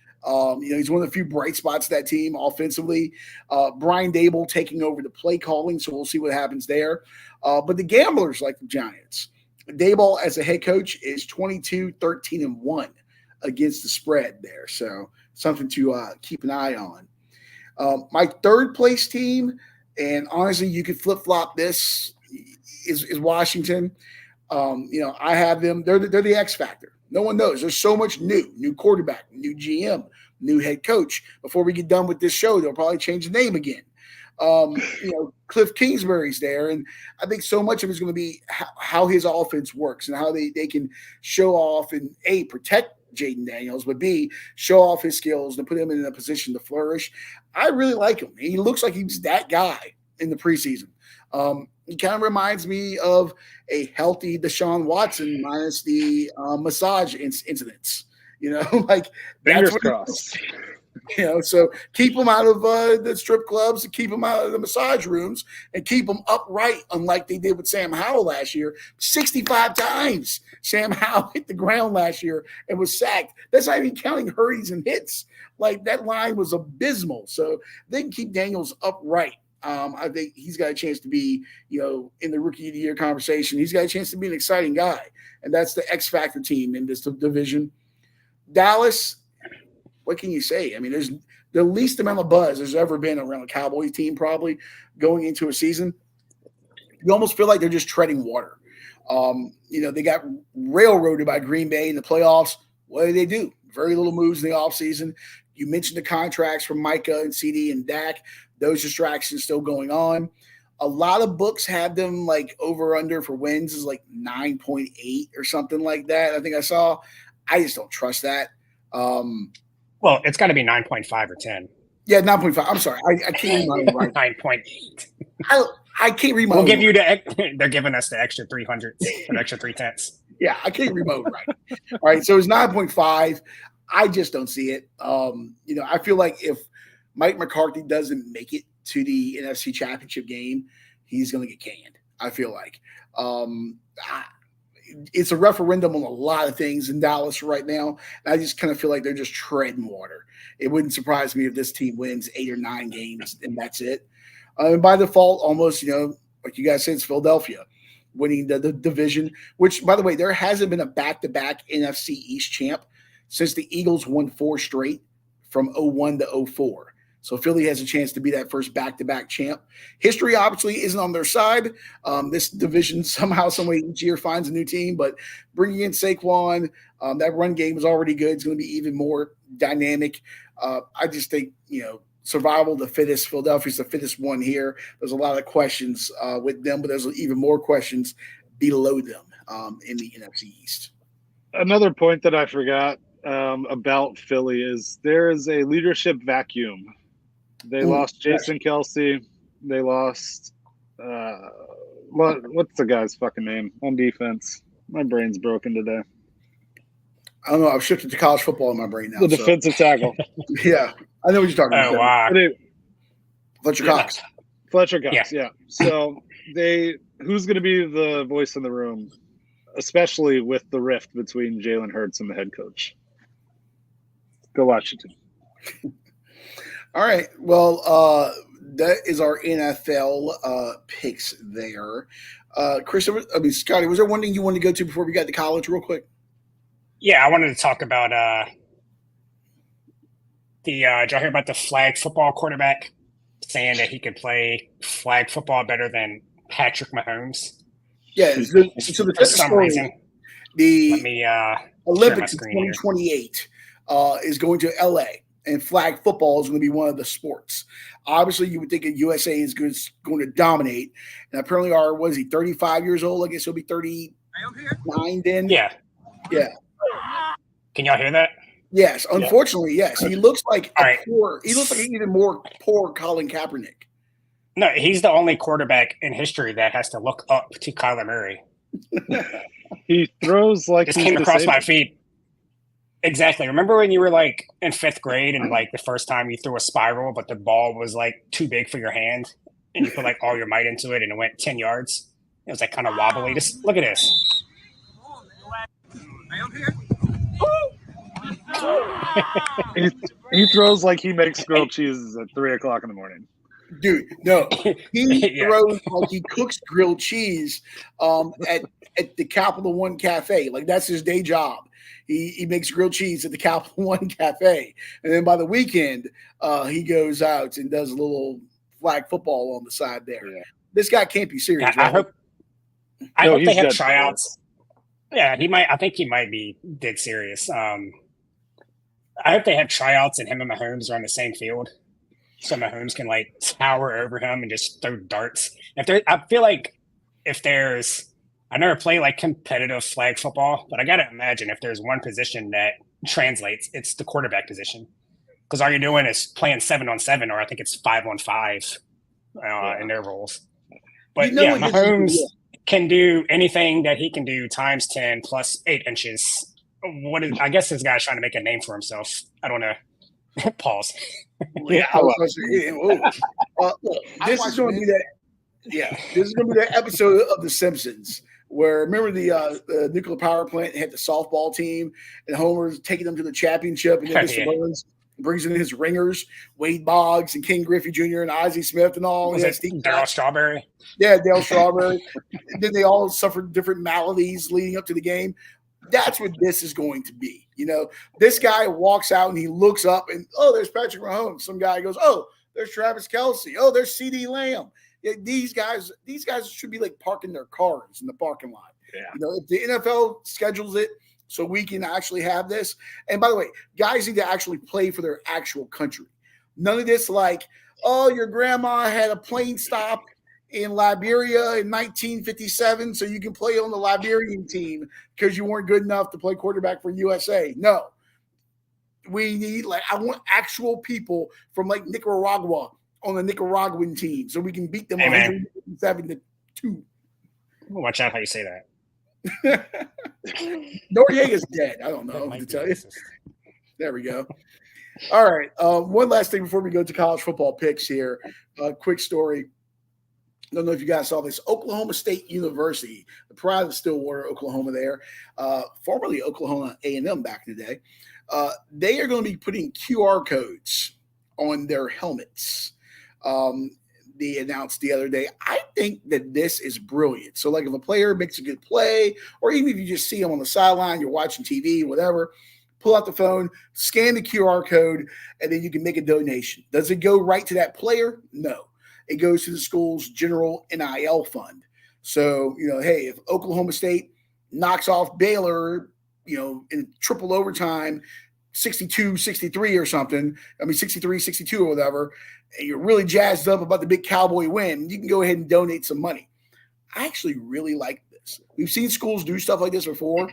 He's one of the few bright spots of that team offensively. Brian Dable taking over the play calling, so we'll see what happens there. But the gamblers like the Giants. Daboll as a head coach is 22-13-1 against the spread there. So something to keep an eye on. My third place team, and honestly, you could flip-flop this, is Washington. I have them. They're the X factor. No one knows. There's so much new quarterback, new GM, new head coach. Before we get done with this show, they'll probably change the name again. Cliff Kingsbury's there, and I think so much of it's going to be how his offense works and how they can show off and A, protect Jaden Daniels, but B, show off his skills and put him in a position to flourish. I really like him. He looks like he's that guy in the preseason. He kind of reminds me of a healthy Deshaun Watson minus the massage incidents. Fingers crossed. So keep them out of the strip clubs and keep them out of the massage rooms and keep them upright, unlike they did with Sam Howell last year. 65 times Sam Howell hit the ground last year and was sacked. That's not even counting hurries and hits. Like, that line was abysmal. So they can keep Daniels upright. I think he's got a chance to be, in the rookie of the year conversation. He's got a chance to be an exciting guy. And that's the X Factor team in this division. Dallas, what can you say? I mean, there's the least amount of buzz there's ever been around a Cowboys team probably going into a season. You almost feel like they're just treading water. They got railroaded by Green Bay in the playoffs. What do? Very little moves in the offseason. You mentioned the contracts from Micah and CD and Dak. Those distractions still going on. A lot of books have them like over-under for wins is like 9.8 or something like that. I think I saw. I just don't trust that. Well, it's got to be 9.5 or 10. Yeah, 9.5. I'm sorry. I can't read my own right. 9.8. I can't read my We'll own give right. you they're giving us the extra 300, an extra 3/10. Yeah, I can't read my own right. All right, so it's 9.5. I just don't see it. I feel like if Mike McCarthy doesn't make it to the NFC Championship game, he's going to get canned. I feel like. It's a referendum on a lot of things in Dallas right now. And I just kind of feel like they're just treading water. It wouldn't surprise me if this team wins 8 or 9 games and that's it. And by default, almost, like you guys said, it's Philadelphia. winning the division, which, by the way, there hasn't been a back-to-back NFC East champ since the Eagles won 4 straight from 01 to 04. So Philly has a chance to be that first back-to-back champ. History obviously isn't on their side. This division somehow, some way each year finds a new team, but bringing in Saquon, that run game was already good. It's going to be even more dynamic. I just think, survival of the fittest. Philadelphia's the fittest one here. There's a lot of questions with them, but there's even more questions below them in the NFC East. Another point that I forgot about Philly is there is a leadership vacuum. They lost Jason Kelce. They lost what's the guy's fucking name on defense? My brain's broken today. I don't know. I've shifted to college football in my brain now. The defensive tackle. Yeah, I know what you're talking about. Oh, wow. Fletcher Cox. Fletcher Cox, yeah. So who's going to be the voice in the room, especially with the rift between Jalen Hurts and the head coach? Go watch it. All right. Well, that is our NFL picks there. Scotty, was there one thing you wanted to go to before we got to college real quick? Yeah, I wanted to talk about did y'all hear about the flag football quarterback saying that he could play flag football better than Patrick Mahomes? Yeah. So for some reason, the Olympics in 2028 is going to LA, and flag football is going to be one of the sports. Obviously, you would think that USA is going to dominate, and apparently, what is he, 35 years old? I guess he'll be 39 then. Yeah. Yeah. Can y'all hear that? Yes, unfortunately, yes. He looks like he looks like an even more poor Colin Kaepernick. No, he's the only quarterback in history that has to look up to Kyler Murray. He throws like just came across my feed. Exactly. Remember when you were like in 5th grade and like the first time you threw a spiral, but the ball was like too big for your hand, and you put like all your might into it, and it went 10 yards. It was like kind of wobbly. Just look at this. He throws like he makes grilled cheeses at 3:00 in the morning. Dude, no, he throws like he cooks grilled cheese at the Capital One Cafe. Like that's his day job. He makes grilled cheese at the Capital One Cafe, and then by the weekend he goes out and does a little flag football on the side there. Yeah. This guy can't be serious. Yeah, right? I hope they have tryouts. Yeah, he might. I think he might be dead serious. I hope they have tryouts and him and Mahomes are on the same field, so Mahomes can like tower over him and just throw darts. I feel like I never play like competitive flag football, but I gotta imagine if there's one position that translates, it's the quarterback position, because all you're doing is playing 7-on-7, or I think it's 5-on-5 in their roles. But Mahomes can do anything that he can do times 10 plus 8 inches. I guess this guy's trying to make a name for himself. I don't know. Pause. Look, this is going to be that. Yeah, this is going to be that episode of The Simpsons where remember the nuclear power plant had the softball team and Homer's taking them to the championship, and then Mr. Burns brings in his ringers, Wade Boggs and King Griffey Jr. and Ozzie Smith and all. Darryl Strawberry. Yeah, Darryl Strawberry. Then they all suffered different maladies leading up to the game. That's what this is going to be. This guy walks out and he looks up and, oh, there's Patrick Mahomes. Some guy goes, oh, there's Travis Kelce. Oh, there's CD Lamb. Yeah, these guys should be like parking their cars in the parking lot. Yeah. If the NFL schedules it so we can actually have this. And by the way, guys need to actually play for their actual country. None of this like, oh, your grandma had a plane stop in Liberia in 1957, so you can play on the Liberian team because you weren't good enough to play quarterback for USA. No. We need, I want actual people from like Nicaragua on the Nicaraguan team so we can beat them 157-2. Watch out how you say that. Noriega's dead. I don't know to tell you. There we go. All right. One last thing before we go to college football picks here. Quick story. I don't know if you guys saw this. Oklahoma State University, the pride of Stillwater, Oklahoma there, formerly Oklahoma A&M back in the day, they are going to be putting QR codes on their helmets. they announced the other day. I think that this is brilliant. So, like, if a player makes a good play, or even if you just see him on the sideline, you're watching TV, whatever, pull out the phone, scan the QR code, and then you can make a donation. Does it go right to that player? No. It goes to the school's general NIL fund. So, hey, if Oklahoma State knocks off Baylor, in triple overtime, 62-63 or something, 63-62 or whatever, and you're really jazzed up about the big Cowboy win, you can go ahead and donate some money. I actually really like this. We've seen schools do stuff like this before.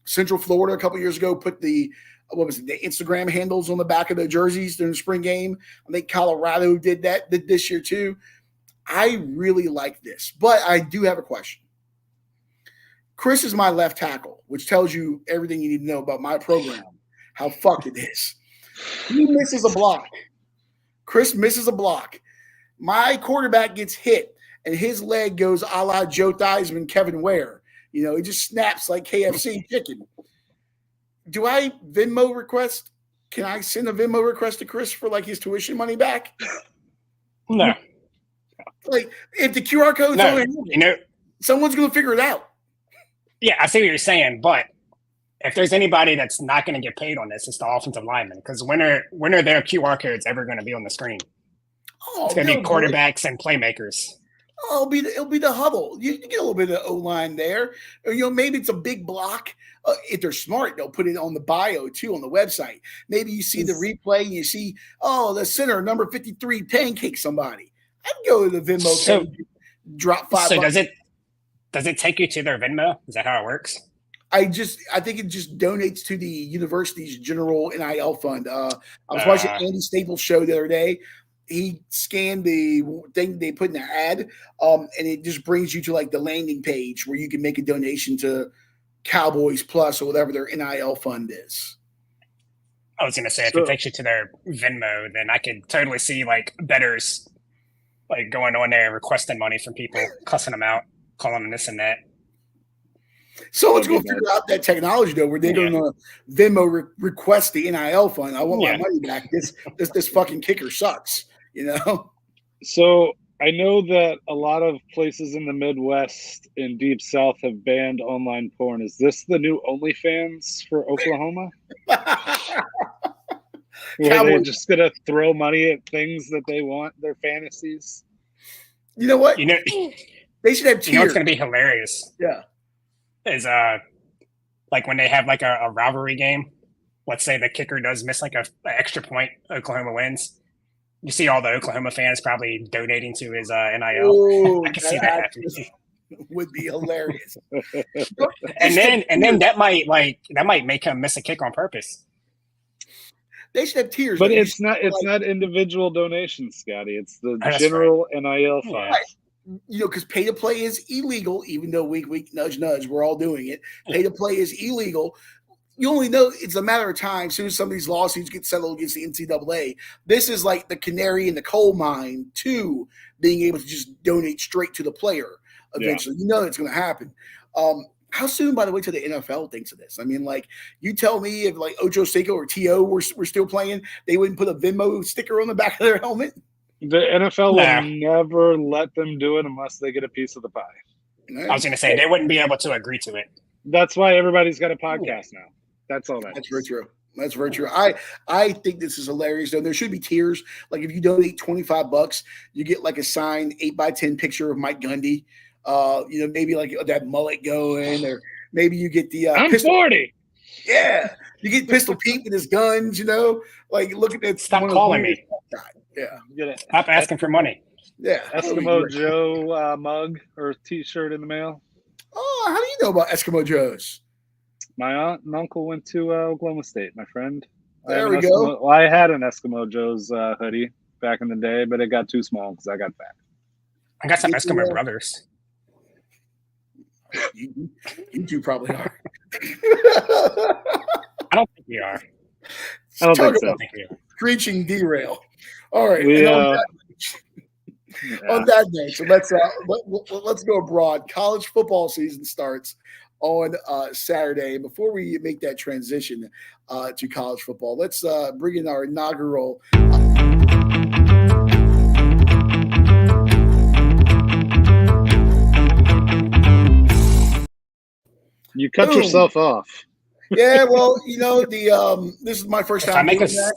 Central Florida a couple years ago put the Instagram handles on the back of their jerseys during the spring game. I think Colorado did this year too. I really like this, but I do have a question. Chris is my left tackle, which tells you everything you need to know about my program, how fucked it is. He misses a block. Chris misses a block. My quarterback gets hit, and his leg goes a la Joe Theismann, Kevin Ware. He just snaps like KFC chicken. Do I Venmo request? Can I send a Venmo request to Chris for like his tuition money back? No. Like if the QR code's on it, someone's going to figure it out. Yeah, I see what you're saying, but if there's anybody that's not going to get paid on this, it's the offensive lineman. Because when are their QR codes ever going to be on the screen? It's going to be quarterbacks and playmakers. Oh, it'll be the huddle. You get a little bit of O-line there. Or, maybe it's a big block. If they're smart, they'll put it on the bio too on the website. Maybe you see the replay and you see, the center number 53 pancake somebody. I'd go to the Venmo page, drop $5. So does it take you to their Venmo? Is that how it works? I think it just donates to the university's general NIL fund. I was watching Andy Staples' show the other day. He scanned the thing they put in the ad, and it just brings you to like the landing page where you can make a donation to Cowboys Plus or whatever their NIL fund is. I was going to say, if it takes you to their Venmo, then I could totally see like bettors like going on there requesting money from people, cussing them out, calling them this and that. Someone's going to figure out that technology though, where they're going to Venmo request the NIL fund. I want my money back. This fucking kicker sucks. So I know that a lot of places in the Midwest and Deep South have banned online porn. Is this the new OnlyFans for Oklahoma? Where they're just going to throw money at things that they want, their fantasies? You know what? They should have tiers. You know what's going to be hilarious? Yeah. Is like when they have like a rivalry game, let's say the kicker does miss like an extra point, Oklahoma wins. You see all the Oklahoma fans probably donating to his NIL. Ooh, I can see that happening. Would be hilarious. and then that might make him miss a kick on purpose. They should have tiers. But it's not individual donations, Scotty. It's the general NIL fund. Right. Because pay to play is illegal, even though wink, nudge, nudge, we're all doing it. Pay to play is illegal. You only know it's a matter of time. As soon as some of these lawsuits get settled against the NCAA, this is like the canary in the coal mine to being able to just donate straight to the player eventually. Yeah. It's going to happen. How soon, by the way, till the NFL thinks of this? I mean, like, you tell me if like Ocho Cinco or T.O. were still playing, they wouldn't put a Venmo sticker on the back of their helmet? The NFL will never let them do it unless they get a piece of the pie. I was going to say, they wouldn't be able to agree to it. That's why everybody's got a podcast now. That's all that That's very true. That's very true. I think this is hilarious, though. There should be tiers. Like, if you donate $25, you get like a signed 8x10 picture of Mike Gundy. Maybe like that mullet going, or maybe you get the I'm pistol. 40. Yeah. You get Pistol Pete with his guns, like look at that. Stop calling me. Yeah. Stop asking for money. Yeah. Eskimo Joe mug or T-shirt in the mail. Oh, how do you know about Eskimo Joes? My aunt and uncle went to Oklahoma State, my friend. There we go. Well, I had an Eskimo Joe's hoodie back in the day, but it got too small because I got fat. I got some Eskimo brothers. You two probably are. I don't think we are. I don't think so. Screeching derail. All right. On that day, so let's go abroad. College football season starts on Saturday. Before we make that transition to college football, let's bring in our inaugural You cut yourself off. Yeah, well, this is my first time doing that.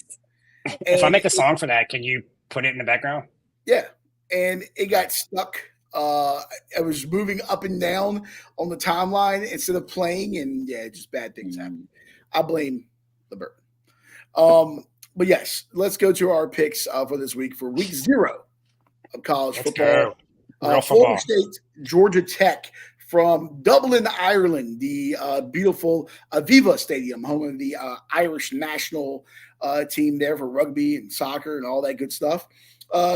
If I make a song for that, can you put it in the background? Yeah, and it got stuck. I was moving up and down on the timeline instead of playing, and just bad things happen. I blame the bird. But yes, let's go to our picks for this week for week 0 of college football. Florida State, Georgia Tech from Dublin, Ireland, the beautiful Aviva Stadium, home of the Irish national team there for rugby and soccer and all that good stuff.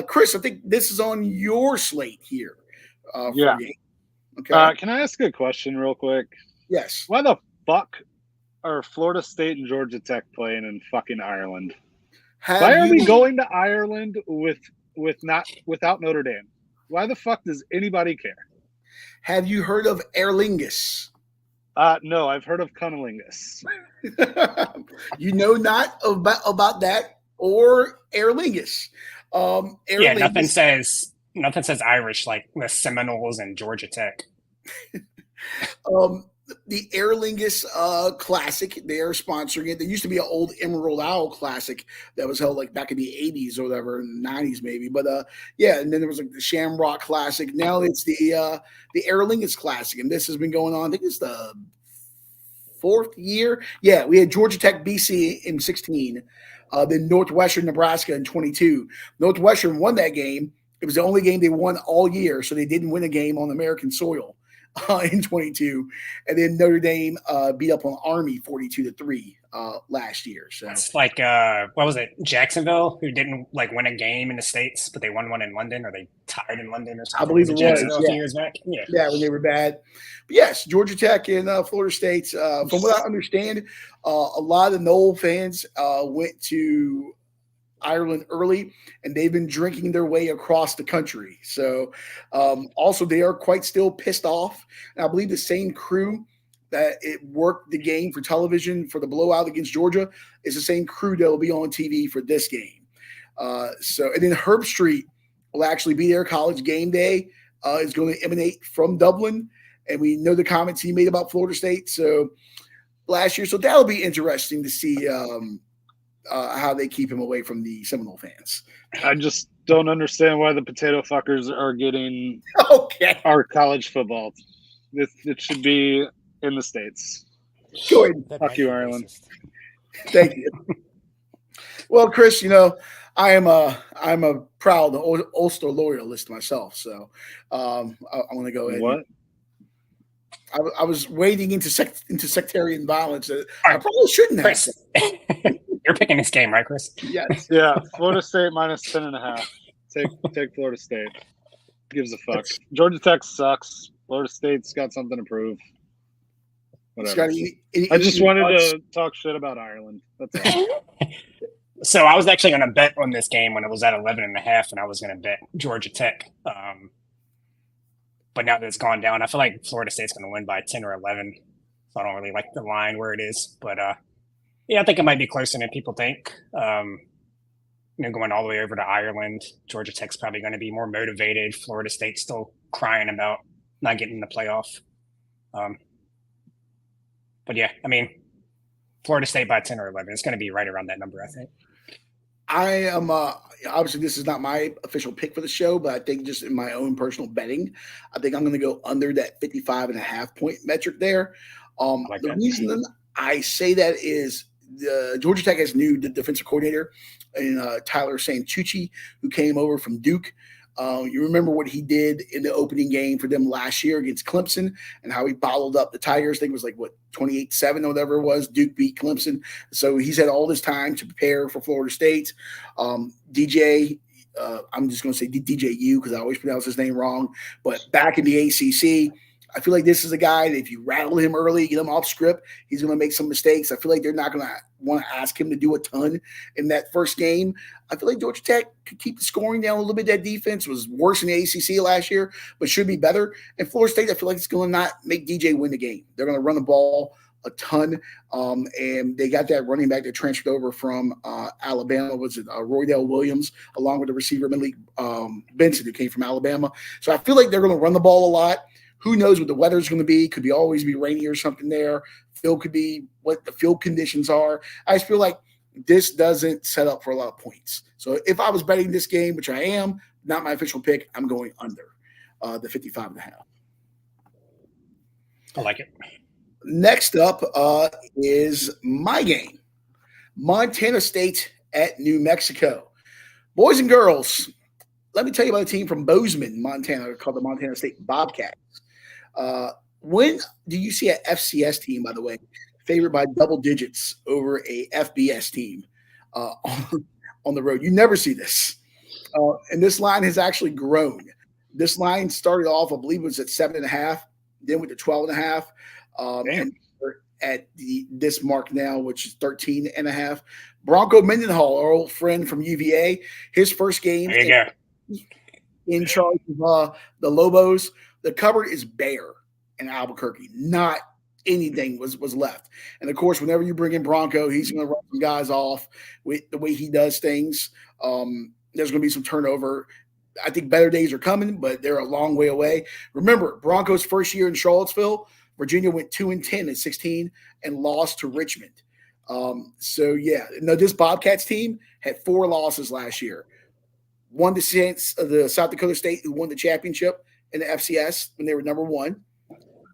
Chris, I think this is on your slate here. Yeah. Okay. Can I ask a question real quick? Yes. Why the fuck are Florida State and Georgia Tech playing in fucking Ireland? Why are we going to Ireland without Notre Dame? Why the fuck does anybody care? Have you heard of Aer Lingus? No, I've heard of Cunnilingus. You know not about that or Aer Lingus. Lingus. Nothing says Irish like the Seminoles and Georgia Tech. The Aer Lingus Classic, they are sponsoring it. There used to be an old Emerald Owl Classic that was held like back in the 80s or whatever, in the 90s maybe. But and then there was like the Shamrock Classic. Now it's the Aer Lingus Classic, and this has been going on. I think it's the 4th year. Yeah, we had Georgia Tech BC in 16, then Northwestern Nebraska in 22. Northwestern won that game. It was the only game they won all year, so they didn't win a game on American soil. In 22, and then Notre Dame beat up on Army 42-3 last year. So it's like what was it, Jacksonville, who didn't like win a game in the States, but they won one in London, or they tied in London or something. I believe it was Jacksonville a few years back. Yeah, when they were bad. But yes, Georgia Tech and Florida State. From what I understand, a lot of the Noel fans went to Ireland early, and they've been drinking their way across the country. So also they are quite still pissed off. And I believe the same crew that it worked the game for television for the blowout against Georgia is the same crew that will be on TV for this game. And then Herb Street will actually be there. College Game Day is going to emanate from Dublin, and we know the comments he made about Florida State last year. So that'll be interesting to see how they keep him away from the Seminole fans. I just don't understand why the potato fuckers are getting our college football. It should be in the States. Go ahead. Fuck you, Ireland. Thank you. Well, Chris, I'm a proud Ulster loyalist myself, so I'm going to go ahead. What? I was wading into sectarian violence. I probably shouldn't have. Chris, you're picking this game, right, Chris? Yes. Yeah, Florida State minus 10.5. Take Florida State. Gives a fuck. Georgia Tech sucks. Florida State's got something to prove. Whatever. I just wanted to talk shit about Ireland. That's all. So I was actually going to bet on this game when it was at 11.5, and I was going to bet Georgia Tech. But now that it's gone down, I feel like Florida State's going to win by 10 or 11. So I don't really like the line where it is. But, I think it might be closer than people think. Going all the way over to Ireland, Georgia Tech's probably going to be more motivated. Florida State's still crying about not getting in the playoff. But, Florida State by 10 or 11. It's going to be right around that number, I think. I am obviously this is not my official pick for the show, but I think just in my own personal betting, I think I'm going to go under that 55.5 point metric there. The reason I say that is Georgia Tech has new defensive coordinator in Tyler Santucci, who came over from Duke. You remember what he did in the opening game for them last year against Clemson and how he bottled up the Tigers. I think it was like, 28-7 or whatever it was. Duke beat Clemson. So he's had all this time to prepare for Florida State. DJ, I'm just going to say DJU because I always pronounce his name wrong. But back in the ACC, I feel like this is a guy that if you rattle him early, get him off script, he's going to make some mistakes. I feel like they're not going to want to ask him to do a ton in that first game. I feel like Georgia Tech could keep the scoring down a little bit. That defense was worse in the ACC last year, but should be better. And Florida State, I feel like it's going to not make DJ win the game. They're going to run the ball a ton, and they got that running back that transferred over from Alabama. Was it Roydell Williams, along with the receiver Malik Benson, who came from Alabama. So I feel like they're going to run the ball a lot. Who knows what the weather's going to be? Could be always be rainy or something there. Field could be what the field conditions are. I just feel like this doesn't set up for a lot of points. So if I was betting this game, which I am, not my official pick, I'm going under the 55.5. I like it. Next up is my game. Montana State at New Mexico. Boys and girls, let me tell you about a team from Bozeman, Montana, called the Montana State Bobcats. When do you see an FCS team, by the way, favored by double digits over a FBS team on the road? You never see this. And this line has actually grown. This line started off, I believe it was at 7.5, then went to 12.5. And we're at this mark now, which is 13.5. Bronco Mendenhall, our old friend from UVA, his first game in charge of the Lobos. The cupboard is bare in Albuquerque. Not anything was left. And, of course, whenever you bring in Bronco, he's going to run some guys off with the way he does things. There's going to be some turnover. I think better days are coming, but they're a long way away. Remember, Broncos' first year in Charlottesville, Virginia went 2-10 at 16 and lost to Richmond. This Bobcats team had 4 losses last year. One to the South Dakota State, who won the championship in the FCS when they were number 1.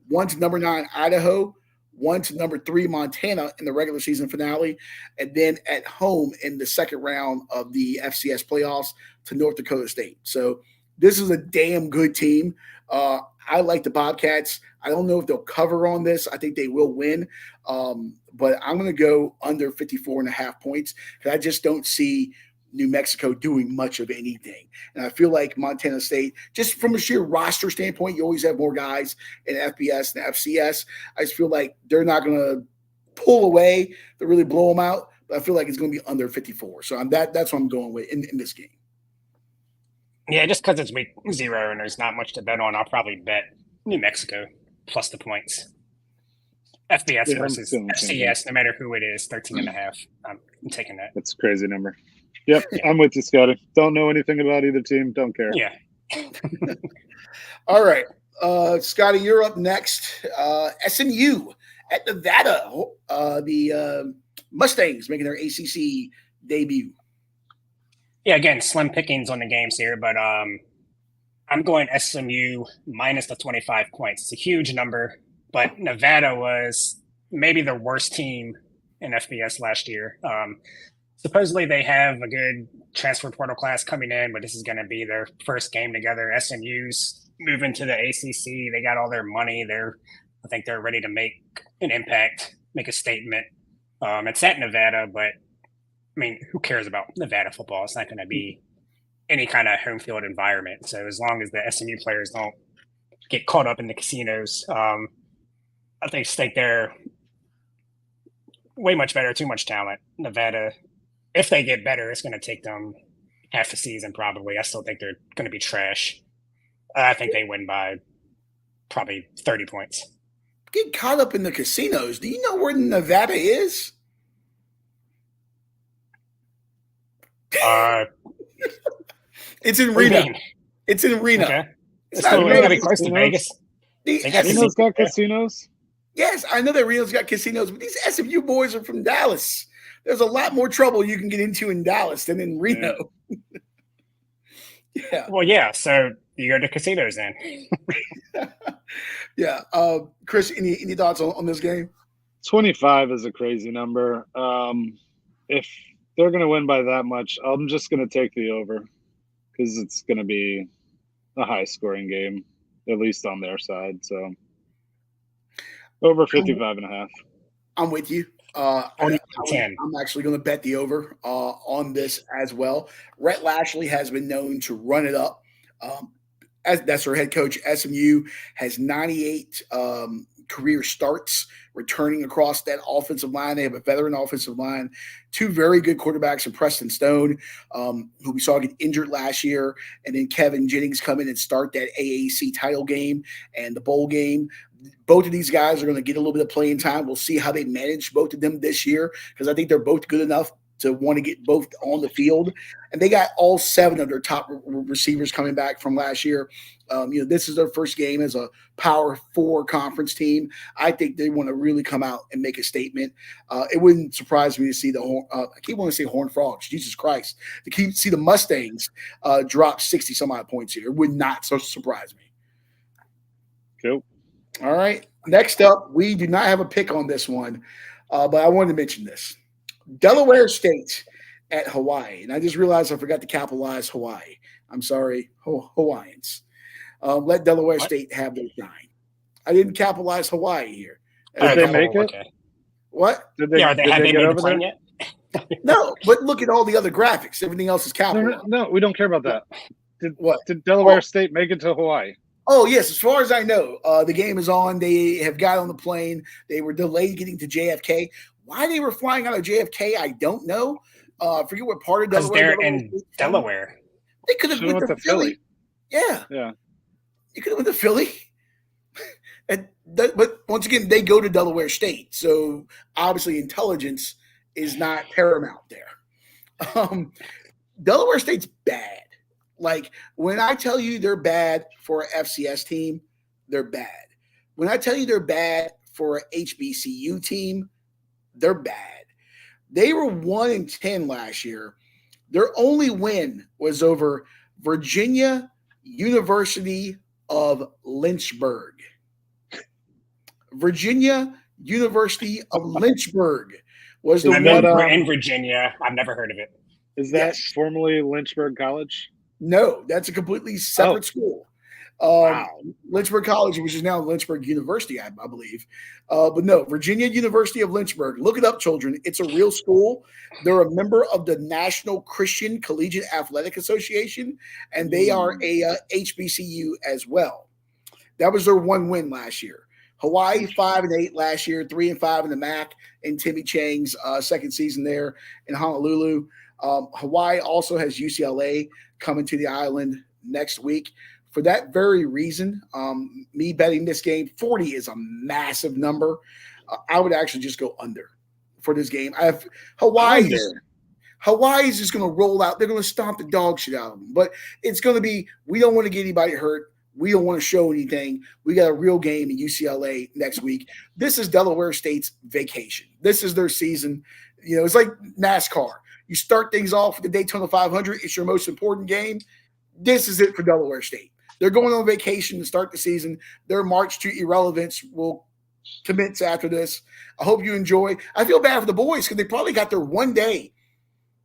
One to number 9 Idaho. One to number 3 Montana in the regular season finale. And then at home in the second round of the FCS playoffs to North Dakota State. So this is a damn good team. I like the Bobcats. I don't know if they'll cover on this. I think they will win. But I'm going to go under 54.5 points because I just don't see New Mexico doing much of anything. And I feel like Montana State, just from a sheer roster standpoint, you always have more guys in FBS than FCS. I just feel like they're not going to pull away to really blow them out. But I feel like it's going to be under 54. So that's what I'm going with in this game. Yeah, just because it's week 0 and there's not much to bet on, I'll probably bet New Mexico plus the points. FBS versus FCS, no matter who it is, 13.5. I'm taking that. That's a crazy number. Yep, I'm with you, Scotty. Don't know anything about either team. Don't care. Yeah. All right. Scotty, you're up next. SMU at Nevada. The Mustangs making their ACC debut. Yeah, again, slim pickings on the games here, but I'm going SMU minus the 25 points. It's a huge number, but Nevada was maybe the worst team in FBS last year. Supposedly they have a good transfer portal class coming in, but this is going to be their first game together. SMU's moving to the ACC. They got all their money. I think they're ready to make an impact, make a statement. It's at Nevada, but I mean, who cares about Nevada football? It's not going to be any kind of home field environment. So as long as the SMU players don't get caught up in the casinos, I think they're way much better, too much talent. Nevada, if they get better, it's going to take them half the season probably. I still think they're going to be trash. I think they win by probably 30 points. Get caught up in the casinos. Do you know where Nevada is? It's in Reno. It's in Reno. Okay. It's going to be close to Vegas. Reno's got casinos? Yes, I know that Reno's got casinos, but these SMU boys are from Dallas. There's a lot more trouble you can get into in Dallas than in Reno. Yeah. Well, yeah. So you go to casinos then. Yeah. Chris, any thoughts on this game? 25 is a crazy number. If they're going to win by that much, I'm just going to take the over because it's going to be a high-scoring game, at least on their side. So over 55.5. I'm with you. I'm actually going to bet the over on this as well. Rhett Lashley has been known to run it up. That's our head coach. SMU has 98 career starts returning across that offensive line. They have a veteran offensive line, 2 very good quarterbacks in Preston Stone, who we saw get injured last year, and then Kevin Jennings come in and start that AAC title game and the bowl game. Both of these guys are going to get a little bit of playing time. We'll see how they manage both of them this year because I think they're both good enough to want to get both on the field. And they got all 7 of their top receivers coming back from last year. This is their first game as a Power 4 conference team. I think they want to really come out and make a statement. It wouldn't surprise me to see I keep wanting to say Horned Frogs, Jesus Christ, to see the Mustangs drop 60 some odd points here. It would not surprise me. Cool. All right. Next up, we do not have a pick on this one, but I wanted to mention this. Delaware State at Hawaii. And I just realized I forgot to capitalize Hawaii. I'm sorry, Hawaiians. Let Delaware State have their shine. I didn't capitalize Hawaii here. Did they make it? Okay. What? Have they made the plane yet? No, but look at all the other graphics. Everything else is capitalized. No, we don't care about that. Did Delaware State make it to Hawaii? Oh, yes. As far as I know, the game is on. They have got on the plane. They were delayed getting to JFK. Why they were flying out of JFK, I don't know. I forget what part of Delaware. Because they're in Delaware. They could have went to Philly. Yeah. You could have went to Philly. But once again, they go to Delaware State. So obviously intelligence is not paramount there. Delaware State's bad. Like, when I tell you they're bad for an FCS team, they're bad. When I tell you they're bad for an HBCU team, they're bad. They were 1-10 last year. Their only win was over Virginia University of Lynchburg. Virginia University of Lynchburg was the one. We're in Virginia. I've never heard of it. Is that formerly Lynchburg College? No, that's a completely separate school. Wow. Lynchburg College, which is now Lynchburg University, I believe. But no, Virginia University of Lynchburg. Look it up, children. It's a real school. They're a member of the National Christian Collegiate Athletic Association, and they are a HBCU as well. That was their one win last year. Hawaii 5-8 last year, 3-5 in the MAC in Timmy Chang's second season there in Honolulu. Hawaii also has UCLA coming to the island next week. For that very reason, me betting this game, 40 is a massive number. I would actually just go under for this game. Hawaii's just going to roll out. They're going to stomp the dog shit out of them. But it's going to be, we don't want to get anybody hurt. We don't want to show anything. We got a real game in UCLA next week. This is Delaware State's vacation. This is their season. It's like NASCAR. You start things off with the Daytona 500. It's your most important game. This is it for Delaware State. They're going on vacation to start the season. Their march to irrelevance will commence after this. I hope you enjoy. I feel bad for the boys because they probably got their one day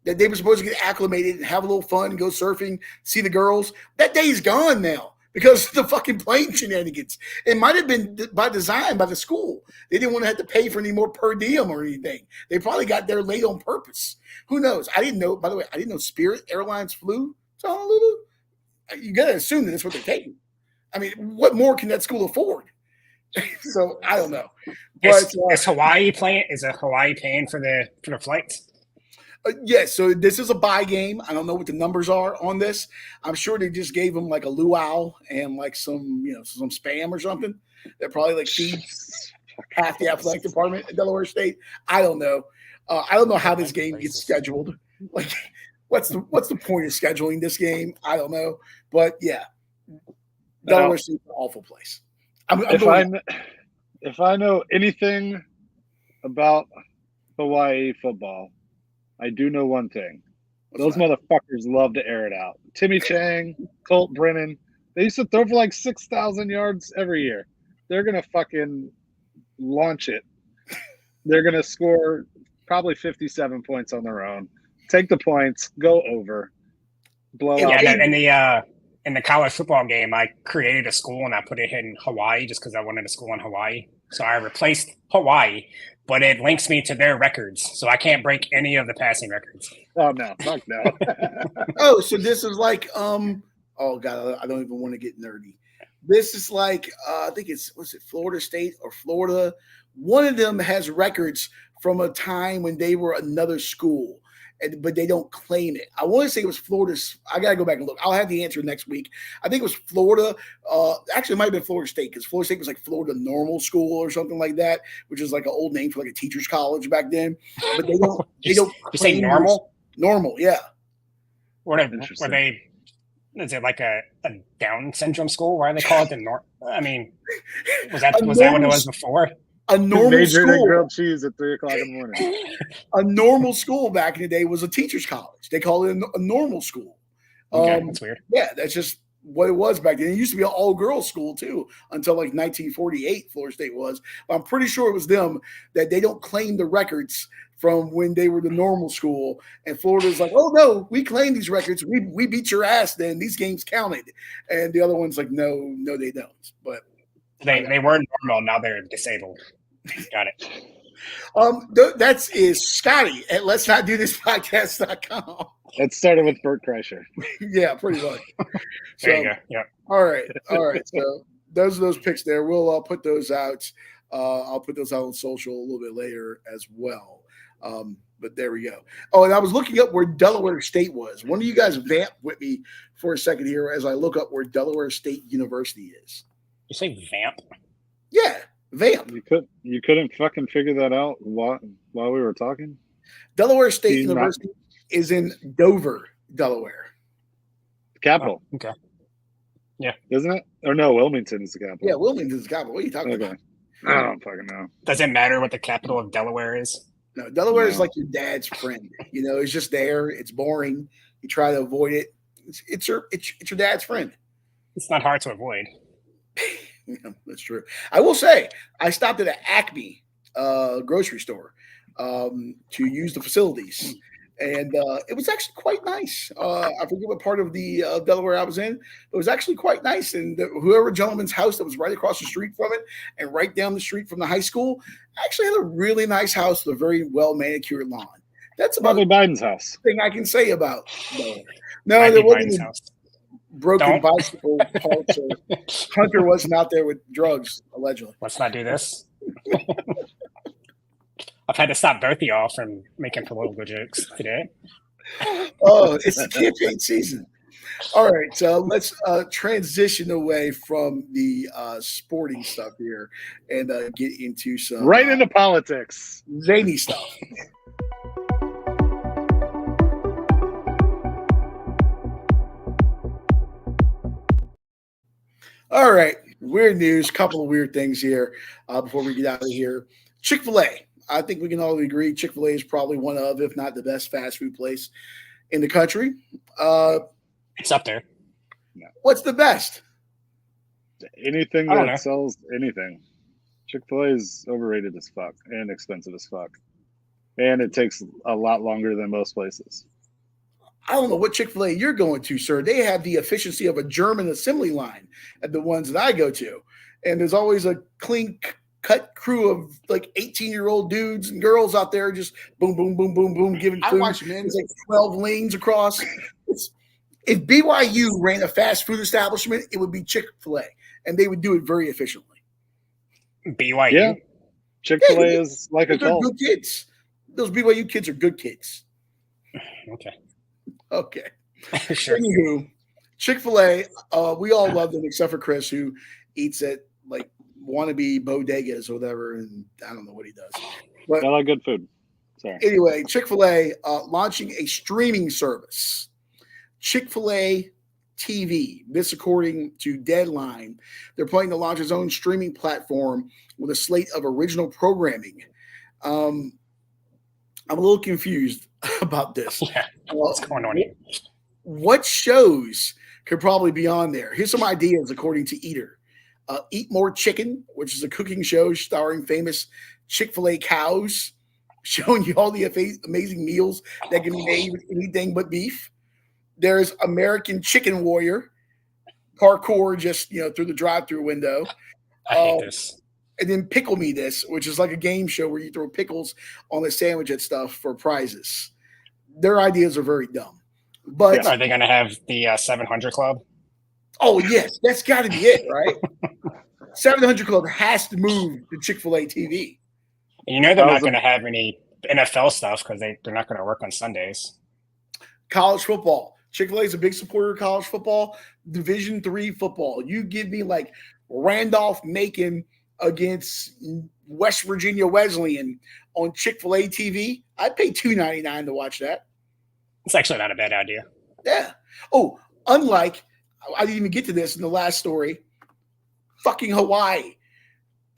that they were supposed to get acclimated and have a little fun, go surfing, see the girls. That day's gone now because of the fucking plane shenanigans. It might have been by design by the school. They didn't want to have to pay for any more per diem or anything. They probably got there late on purpose. Who knows? I didn't know, by the way, I didn't know Spirit Airlines flew to Honolulu. You got to assume that that's what they're taking. I mean, what more can that school afford? So I don't know. But is Hawaii paying? Is Hawaii paying for the flights? Yes. So this is a buy game. I don't know what the numbers are on this. I'm sure they just gave them like a luau and like some spam or something that probably like feeds half the athletic department at Delaware State. I don't know. I don't know how this game gets scheduled. Like, what's the point of scheduling this game? I don't know. But yeah, Delaware State's an awful place. If I know anything about Hawaii football, I do know one thing. Those motherfuckers love to air it out. Timmy Chang, Colt Brennan, they used to throw for like 6,000 yards every year. They're going to fucking launch it. They're going to score probably 57 points on their own. Take the points, go over, blow out. Yeah, in the college football game, I created a school and I put it in Hawaii just because I wanted a school in Hawaii. So I replaced Hawaii, but it links me to their records, so I can't break any of the passing records. Oh no, fuck no. Oh, so this is like oh god, I don't even want to get nerdy. This is like I think was it Florida State or Florida? One of them has records from a time when they were another school. but they don't claim it. I want to say it was Florida. I got to go back and look. I'll have the answer next week. I think it was Florida. Actually, it might have been Florida State because Florida State was like Florida Normal School or something like that, which is like an old name for like a teacher's college back then. But they don't. They don't. You say normal? Normal, yeah. Were they? Is it like a Down syndrome school? Why do they call it the norm? I mean, was that what it was before? A normal school. Grilled cheese at 3:00 in the morning. A normal school back in the day was a teacher's college. They call it a normal school. Okay, that's weird. Yeah, that's just what it was back then. It used to be an all-girls school too until like 1948. Florida State was. But I'm pretty sure it was them that they don't claim the records from when they were the normal school, and Florida's like, oh no, we claim these records. We beat your ass. Then these games counted, and the other one's like, no, they don't. But they were normal. Now they're disabled. Got it. That's Scotty at Let's Not Do This Podcast.com. That started with Bert Kreischer. Yeah, pretty much. There you go. Yeah. All right. So those picks there. We'll put those out. I'll put those out on social a little bit later as well. But there we go. Oh, and I was looking up where Delaware State was. One of you guys vamp with me for a second here as I look up where Delaware State University is. You say vamp? Yeah, vamp. You couldn't fucking figure that out while we were talking? Delaware State University is in Dover, Delaware. Capital. Oh, okay. Yeah. Isn't it? Or no, Wilmington is the capital. Yeah, Wilmington is the capital. What are you talking about? I don't fucking know. Does it matter what the capital of Delaware is? No, Delaware is like your dad's friend. You know, it's just there. It's boring. You try to avoid it. It's your dad's friend. It's not hard to avoid. Yeah, that's true. I will say, I stopped at an Acme grocery store to use the facilities, and it was actually quite nice. I forget what part of the Delaware I was in. It was actually quite nice, and whoever gentleman's house that was right across the street from it and right down the street from the high school actually had a really nice house with a very well manicured lawn. That's about probably Biden's house. Thing I can say about Delaware. No, there wasn't broken bicycle parts. Or Hunter wasn't out there with drugs, allegedly. Let's not do this. I've had to stop both of y'all from making political jokes today. Oh, it's the campaign season. All right, so let's transition away from the sporting stuff here and get into some right into politics, zany stuff. All right, weird news. Couple of weird things here before we get out of here. Chick-fil-A. I think we can all agree Chick-fil-A is probably one of, if not the best fast food place in the country. It's up there. What's the best? Anything that sells anything. Chick-fil-A is overrated as fuck and expensive as fuck. And it takes a lot longer than most places. I don't know what Chick-fil-A you're going to, sir. They have the efficiency of a German assembly line at the ones that I go to. And there's always a clean cut crew of like 18-year-old dudes and girls out there just boom, boom, boom, boom, boom, giving food. There's like 12 lanes across. If BYU ran a fast food establishment, it would be Chick-fil-A, and they would do it very efficiently. BYU? Yeah. Chick-fil-A is like a cult. Good kids. Those BYU kids are good kids. Okay. Sure. Anywho, Chick-fil-A, we all love them except for Chris, who eats at like wannabe bodegas or whatever, and I don't know what he does. But I like good food. Sorry. Anyway, Chick-fil-A launching a streaming service. Chick-fil-A TV. This according to Deadline. They're planning to launch its own streaming platform with a slate of original programming. I'm a little confused about this. Yeah, what's going on here? What shows could probably be on there? Here's some ideas according to Eater. Eat More Chicken, which is a cooking show starring famous Chick-fil-A cows, showing you all the amazing meals that can be made with anything but beef. There's American Chicken Warrior, parkour just through the drive-through window. I hate this. And then Pickle Me This, which is like a game show where you throw pickles on a sandwich and stuff for prizes. Their ideas are very dumb. But are they going to have the 700 Club? Oh, yes. That's got to be it, right? 700 Club has to move to Chick-fil-A TV. You know they're not going to have any NFL stuff because they're not going to work on Sundays. College football. Chick-fil-A is a big supporter of college football. Division III football. You give me like Randolph-Macon against West Virginia Wesleyan on Chick-fil-A TV. I'd pay $2.99 to watch that. It's actually not a bad idea. Yeah. Oh, unlike, I didn't even get to this in the last story, fucking Hawaii.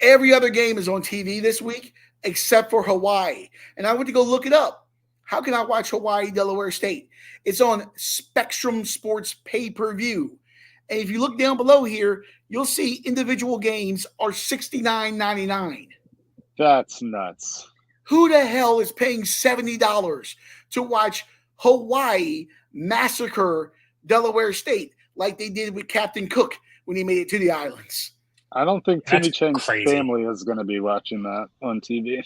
Every other game is on TV this week except for Hawaii. And I went to go look it up. How can I watch Hawaii, Delaware State? It's on Spectrum Sports pay-per-view. And if you look down below here, you'll see individual games are $69.99. That's nuts. Who the hell is paying $70 to watch Hawaii massacre Delaware State like they did with Captain Cook when he made it to the islands? I don't think Timmy Chang's crazy. family is going to be watching that on TV.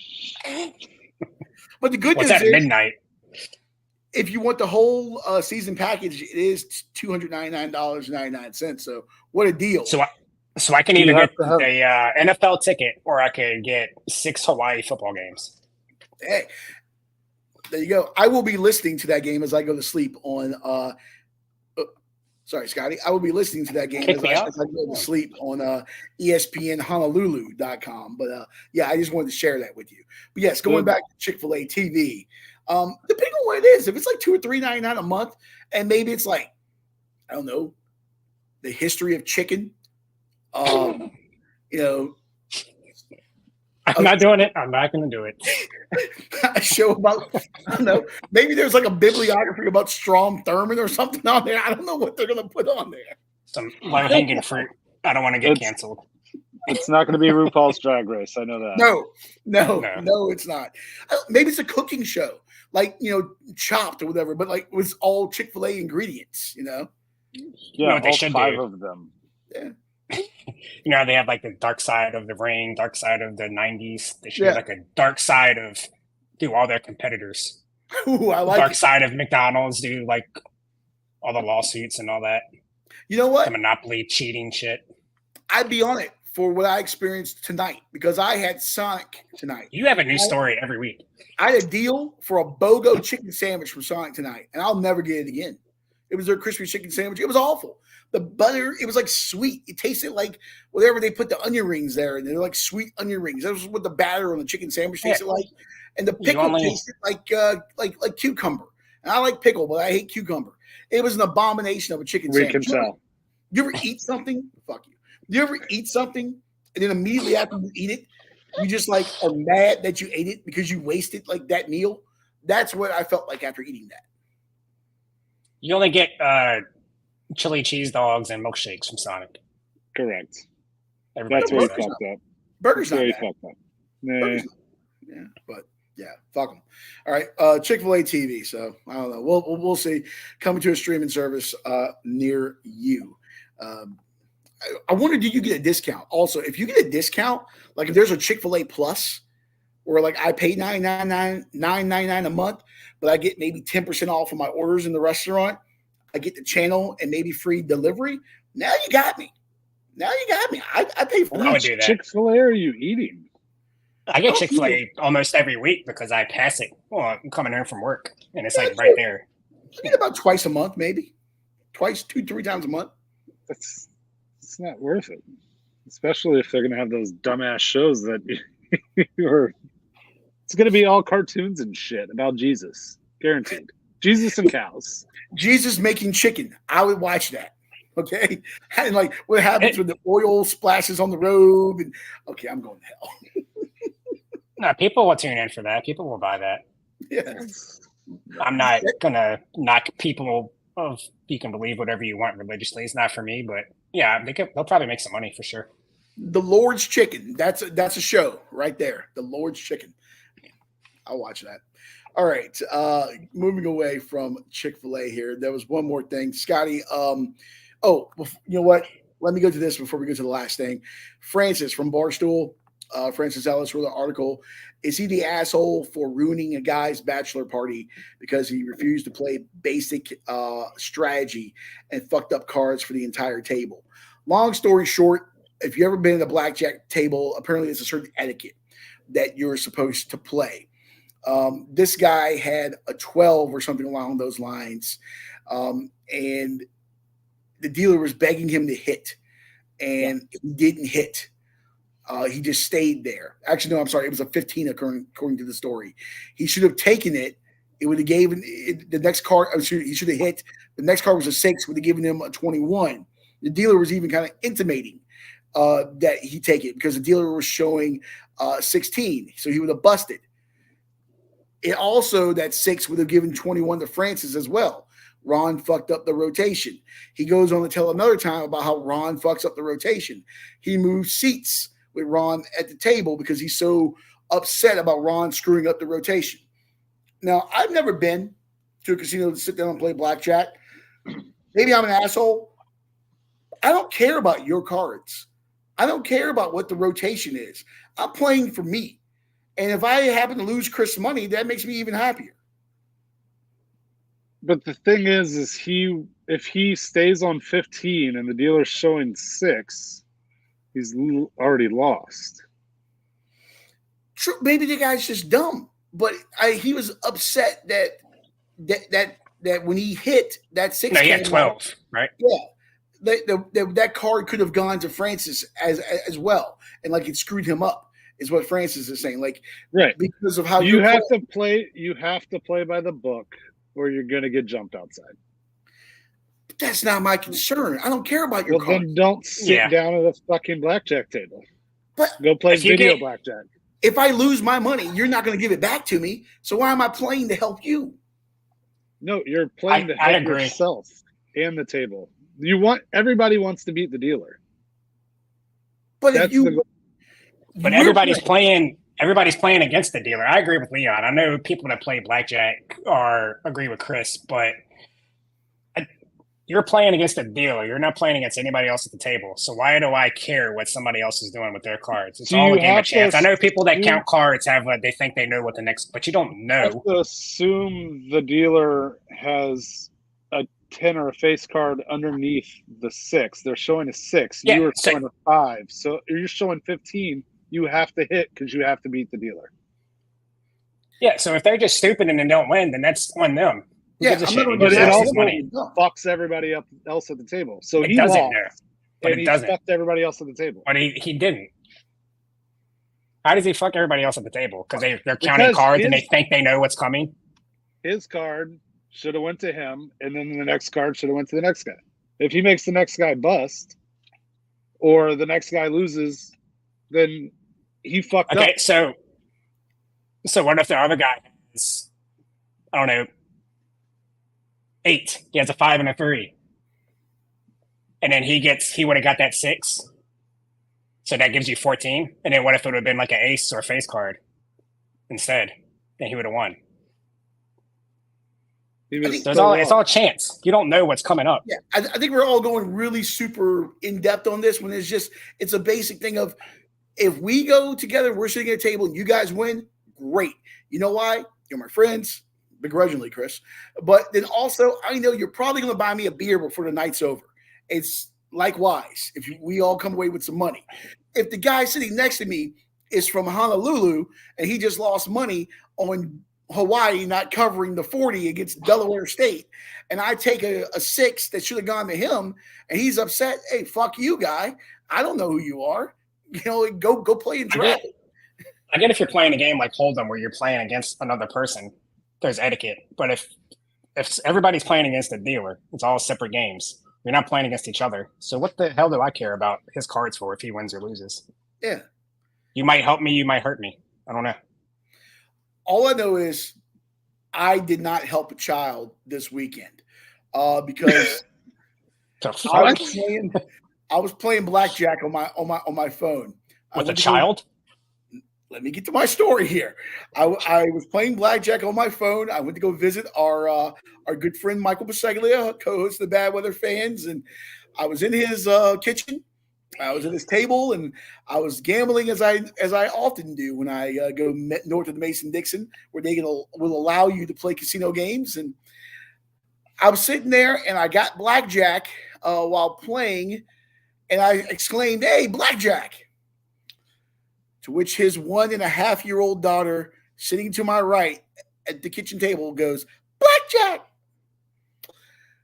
But the good What's news at midnight? If you want the whole season package, it is $299.99. So what a deal! So I can either get a NFL ticket or I could get 6 Hawaii football games. Hey, there you go. I will be listening to that game as I go to sleep on. Sorry, Scotty. I will be listening to that game as I go to sleep on ESPNHonolulu.com. But yeah, I just wanted to share that with you. But yes, going back to Chick-fil-A TV, depending on what it is, if it's like $2 or $3.99 a month, and maybe it's like, I don't know, the history of chicken, you know. I'm not doing it. I'm not going to do it. A show about, I don't know, maybe there's like a bibliography about Strom Thurmond or something on there. I don't know what they're going to put on there. Some low-hanging fruit. I don't want to get canceled. It's not going to be RuPaul's Drag Race. I know that. No, it's not. Maybe it's a cooking show, like, you know, Chopped or whatever, but like with all Chick-fil-A ingredients, you know? Yeah, they should 5 do. of them. Yeah. You know, they have like the dark side of the ring, dark side of the 90s. They should have like a dark side of do all their competitors. Ooh, I like dark it. Side of McDonald's, do like all the lawsuits and all that. You know what? The monopoly cheating shit. I'd be on it for what I experienced tonight because I had Sonic tonight. You have a new story every week. I had a deal for a BOGO chicken sandwich from Sonic tonight, and I'll never get it again. It was their crispy chicken sandwich. It was awful. The butter, it was like sweet. It tasted like whatever they put the onion rings there, and they're like sweet onion rings. That was what the batter on the chicken sandwich tasted like. And the pickle tasted like cucumber. And I like pickle, but I hate cucumber. It was an abomination of a chicken sandwich. We can tell. You ever eat something? Fuck you. You ever eat something, and then immediately after you eat it, you just like are mad that you ate it because you wasted like that meal? That's what I felt like after eating that. You only get chili cheese dogs and milkshakes from Sonic. Correct. That's where you fucked up. Burger's not where you bad. fucked up. Nah. Yeah, but yeah, fuck them. All right, Chick-fil-A TV. So I don't know. We'll see. Coming to a streaming service near you. I wonder, do you get a discount? Also, if you get a discount, like if there's a Chick-fil-A Plus, where like I pay $9.99 a month, but I get maybe 10% off of my orders in the restaurant. I get the channel and maybe free delivery. Now you got me. I pay for that. I would do that. Chick-fil-A are you eating? I get Chick-fil-A almost every week because I pass it. Well, I'm coming in from work, and it's like right there. I get about twice a month, maybe. Twice, 2-3 times a month. It's not worth it. Especially if they're going to have those dumbass shows that you're... It's going to be all cartoons and shit about Jesus. Guaranteed. Jesus and cows. Jesus making chicken. I would watch that. Okay. And like what happens when the oil splashes on the robe. And okay, I'm going to hell. No, people will tune in for that. People will buy that. Yes. I'm not going to knock people of you can believe whatever you want religiously. It's not for me, but yeah, they'll probably make some money for sure. The Lord's Chicken. That's a show right there. The Lord's Chicken. I'll watch that. All right. Moving away from Chick-fil-A here. There was one more thing. Scotty, you know what? Let me go to this before we go to the last thing. Francis from Barstool, Francis Ellis wrote an article. Is he the asshole for ruining a guy's bachelor party because he refused to play basic strategy and fucked up cards for the entire table? Long story short, if you've ever been at a blackjack table, apparently it's a certain etiquette that you're supposed to play. This guy had a 12 or something along those lines, and the dealer was begging him to hit, and he didn't hit. He just stayed there. Actually, no, I'm sorry. It was a 15 according to the story. He should have taken it. It would have given the next card. He should have hit. The next card was a 6. Would have given him a 21. The dealer was even kind of intimating that he take it because the dealer was showing 16. So he would have busted. It also, that 6 would have given 21 to Francis as well. Ron fucked up the rotation. He goes on to tell another time about how Ron fucks up the rotation. He moves seats with Ron at the table because he's so upset about Ron screwing up the rotation. Now, I've never been to a casino to sit down and play blackjack. Maybe I'm an asshole. I don't care about your cards. I don't care about what the rotation is. I'm playing for me. And if I happen to lose Chris money, that makes me even happier. But the thing is if he stays on 15 and the dealer's showing 6, he's already lost. True, maybe the guy's just dumb, but he was upset that when he hit that 6. No, he had 12, right? Yeah, that card could have gone to Francis as well, and like it screwed him up. Is what Francis is saying, like, right, because of how you have to play. You have to play by the book, or you're going to get jumped outside. But that's not my concern. I don't care about your cards. Then don't sit down at a fucking blackjack table. But go play video blackjack. If I lose my money, you're not going to give it back to me. So why am I playing to help you? No, you're playing to help yourself and the table. Everybody wants to beat the dealer. But But everybody's playing against the dealer. I agree with Leon. I know people that play blackjack agree with Chris, but you're playing against a dealer. You're not playing against anybody else at the table. So why do I care what somebody else is doing with their cards? It's all a game of chance. I know people that count cards they think they know what the next, but you don't know. You have to assume the dealer has a 10 or a face card underneath the 6. They're showing a 6. Yeah, you are showing a 5. So you're showing 15. You have to hit because you have to beat the dealer. Yeah, so if they're just stupid and they don't win, then that's on them. But it also fucks everybody else at the table. So he lost, but and he fucked everybody else at the table. But he didn't. How does he fuck everybody else at the table? Because they're counting cards and they think they know what's coming? His card should have went to him, and then the next card should have went to the next guy. If he makes the next guy bust, or the next guy loses, then he fucked up. Okay, so what if the other guy has, I don't know, 8? He has a 5 and a 3. And then he would have got that 6. So that gives you 14. And then what if it would have been like an ace or a face card instead? Then he would have won. It's all chance. You don't know what's coming up. Yeah, I think we're all going really super in depth on this when it's a basic thing of, if we go together, we're sitting at a table and you guys win, great. You know why? You're my friends, begrudgingly, Chris. But then also, I know you're probably going to buy me a beer before the night's over. It's likewise if we all come away with some money. If the guy sitting next to me is from Honolulu and he just lost money on Hawaii not covering the 40 against Delaware State, and I take a 6 that should have gone to him, and he's upset, hey, fuck you, guy. I don't know who you are. Go play and draft. I get if you're playing a game like Hold'em where you're playing against another person, there's etiquette. But if everybody's playing against a dealer, it's all separate games. You're not playing against each other. So what the hell do I care about his cards for if he wins or loses? Yeah. You might help me. You might hurt me. I don't know. All I know is I did not help a child this weekend because I was playing blackjack on my phone. With a child? Let me get to my story here. I was playing blackjack on my phone. I went to go visit our good friend Michael Biseglia, co-host of the Bad Weather Fans, and I was in his kitchen. I was at his table, and I was gambling as I often do when I go north of the Mason-Dixon, where they will allow you to play casino games. And I was sitting there, and I got blackjack while playing, and I exclaimed, "Hey, blackjack!" To which his 1.5-year-old daughter sitting to my right at the kitchen table goes, "Blackjack."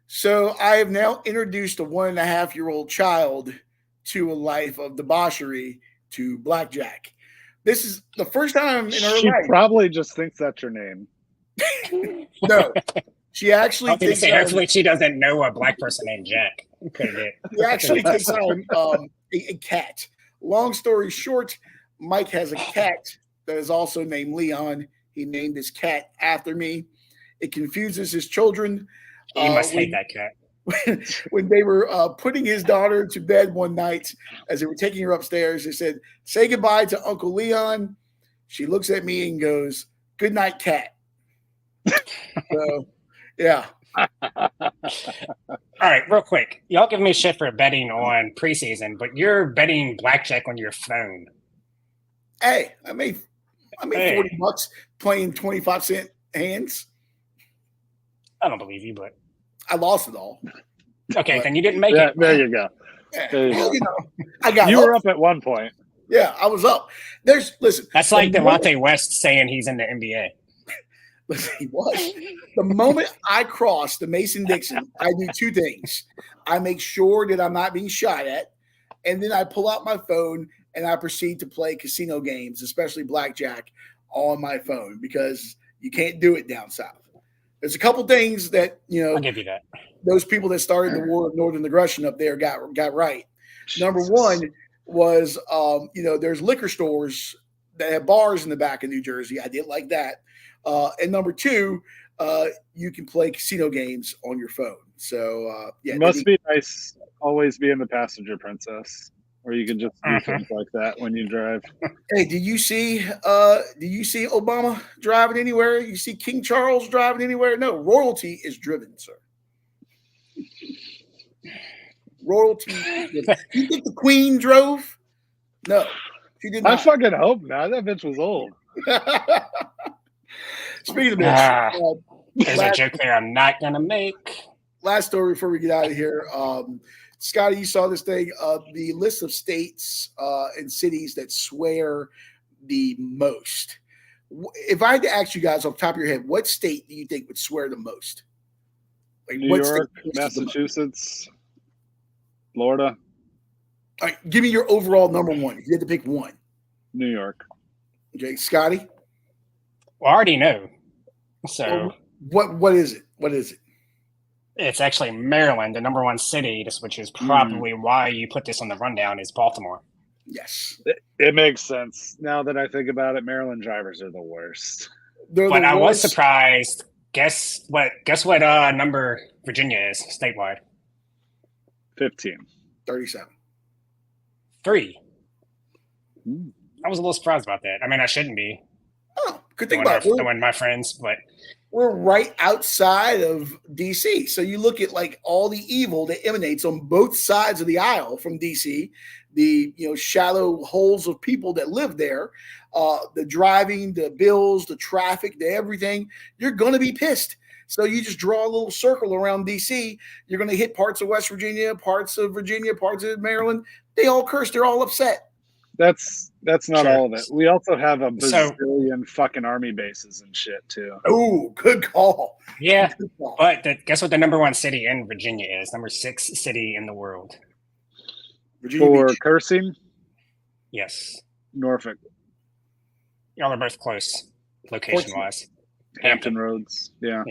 So I have now introduced a 1.5-year-old child to a life of debauchery, to blackjack. This is the first time in her She life. probably just thinks that's your name. No, she actually thinks. Hopefully, she doesn't know a black person named Jack. She actually thinks I'm a cat. Long story short, Mike has a cat that is also named Leon. He named his cat after me. It confuses his children. He must hate that cat. When they were putting his daughter to bed one night, as they were taking her upstairs, they said, "Say goodbye to Uncle Leon." She looks at me and goes, "Good night, cat." So, yeah. All right, real quick. Y'all give me shit for betting on preseason, but you're betting blackjack on your phone. Hey, I made $40 playing 25-cent hands. I don't believe you, but I lost it all. Okay, then you didn't make it. There you go. There you go. You know, I got. You were up at one point. Yeah, I was up. Listen. That's like Delonte West saying he's in the NBA. Listen, he was. The moment I cross the Mason-Dixon, I do two things. I make sure that I'm not being shot at, and then I pull out my phone and I proceed to play casino games, especially blackjack, on my phone because you can't do it down south. There's a couple things that, I'll give you that. Those people that started the war of northern aggression up there got right. Number one was, there's liquor stores that have bars in the back of New Jersey. I did like that. And number two, you can play casino games on your phone. So, it must be nice always being the passenger princess, where you can just do things like that when you drive. Hey, do you see Obama driving anywhere? You see King Charles driving anywhere? No, royalty is driven, sir. Royalty is driven. You think the Queen drove? No, she did not. I fucking hope not. That bitch was old. Speaking of bitch, there's a joke there I'm not gonna make. Last story before we get out of here. Scotty, you saw this thing, the list of states and cities that swear the most. If I had to ask you guys off the top of your head, what state do you think would swear the most? Like New York, Massachusetts, Florida. All right, give me your overall number one. If you had to pick one. New York. Okay, Scotty? Well, I already know. So what is it? What is it? It's actually Maryland, the number one city, which is probably why you put this on the rundown, is Baltimore. Yes. It makes sense. Now that I think about it, Maryland drivers are the worst. But I was surprised. Guess what number Virginia is statewide? 15. 37. 3. I was a little surprised about that. I mean, I shouldn't be. Oh, good thing about it. My friends, but we're right outside of DC. So you look at like all the evil that emanates on both sides of the aisle from DC, the shallow holes of people that live there, the driving, the bills, the traffic, the everything. You're going to be pissed. So you just draw a little circle around DC. You're going to hit parts of West Virginia, parts of Maryland. They all curse. They're all upset. That's not all of it. We also have a bazillion fucking army bases and shit too. Oh, good call. Yeah, good call. But guess what the number one city in Virginia is? Number 6 city in the world. Virginia for Beach. Cursing? Yes. Norfolk. Y'all are both close, location-wise. Hampton Roads. Yeah.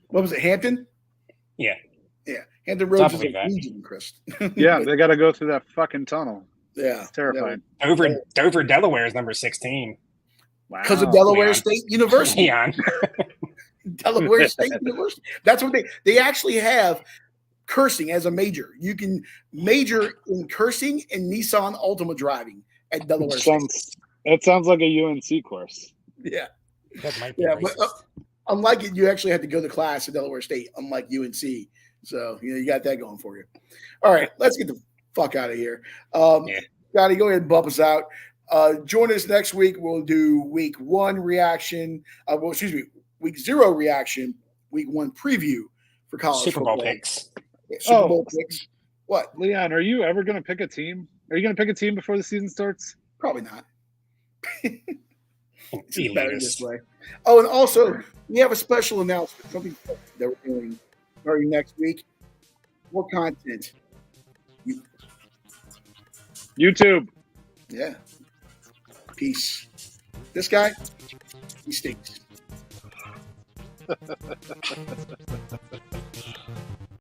What was it, Hampton? Yeah. Yeah. Hampton Roads is a region, Chris. Yeah, they got to go through that fucking tunnel. Yeah. It's terrifying. Dover, Delaware is number 16. Wow. Because of Delaware State University. Delaware State University. That's what they actually have cursing as a major. You can major in cursing and Nissan Altima driving at Delaware State. That sounds like a UNC course. Yeah. That might be but unlike it, you actually had to go to class at Delaware State, unlike UNC. So, you got that going for you. All right, let's get the fuck out of here. Scotty, go ahead and bump us out. Join us next week. We'll do week 1 reaction. Week 0 reaction, week 1 preview for college Super football. Bowl picks. Yeah, Super Bowl picks. What? Leon, are you ever going to pick a team? Are you going to pick a team before the season starts? Probably not. It's just better this way. Oh, and also, we have a special announcement, something that we're doing starting next week. More content. YouTube. Yeah. Peace. This guy, he stinks.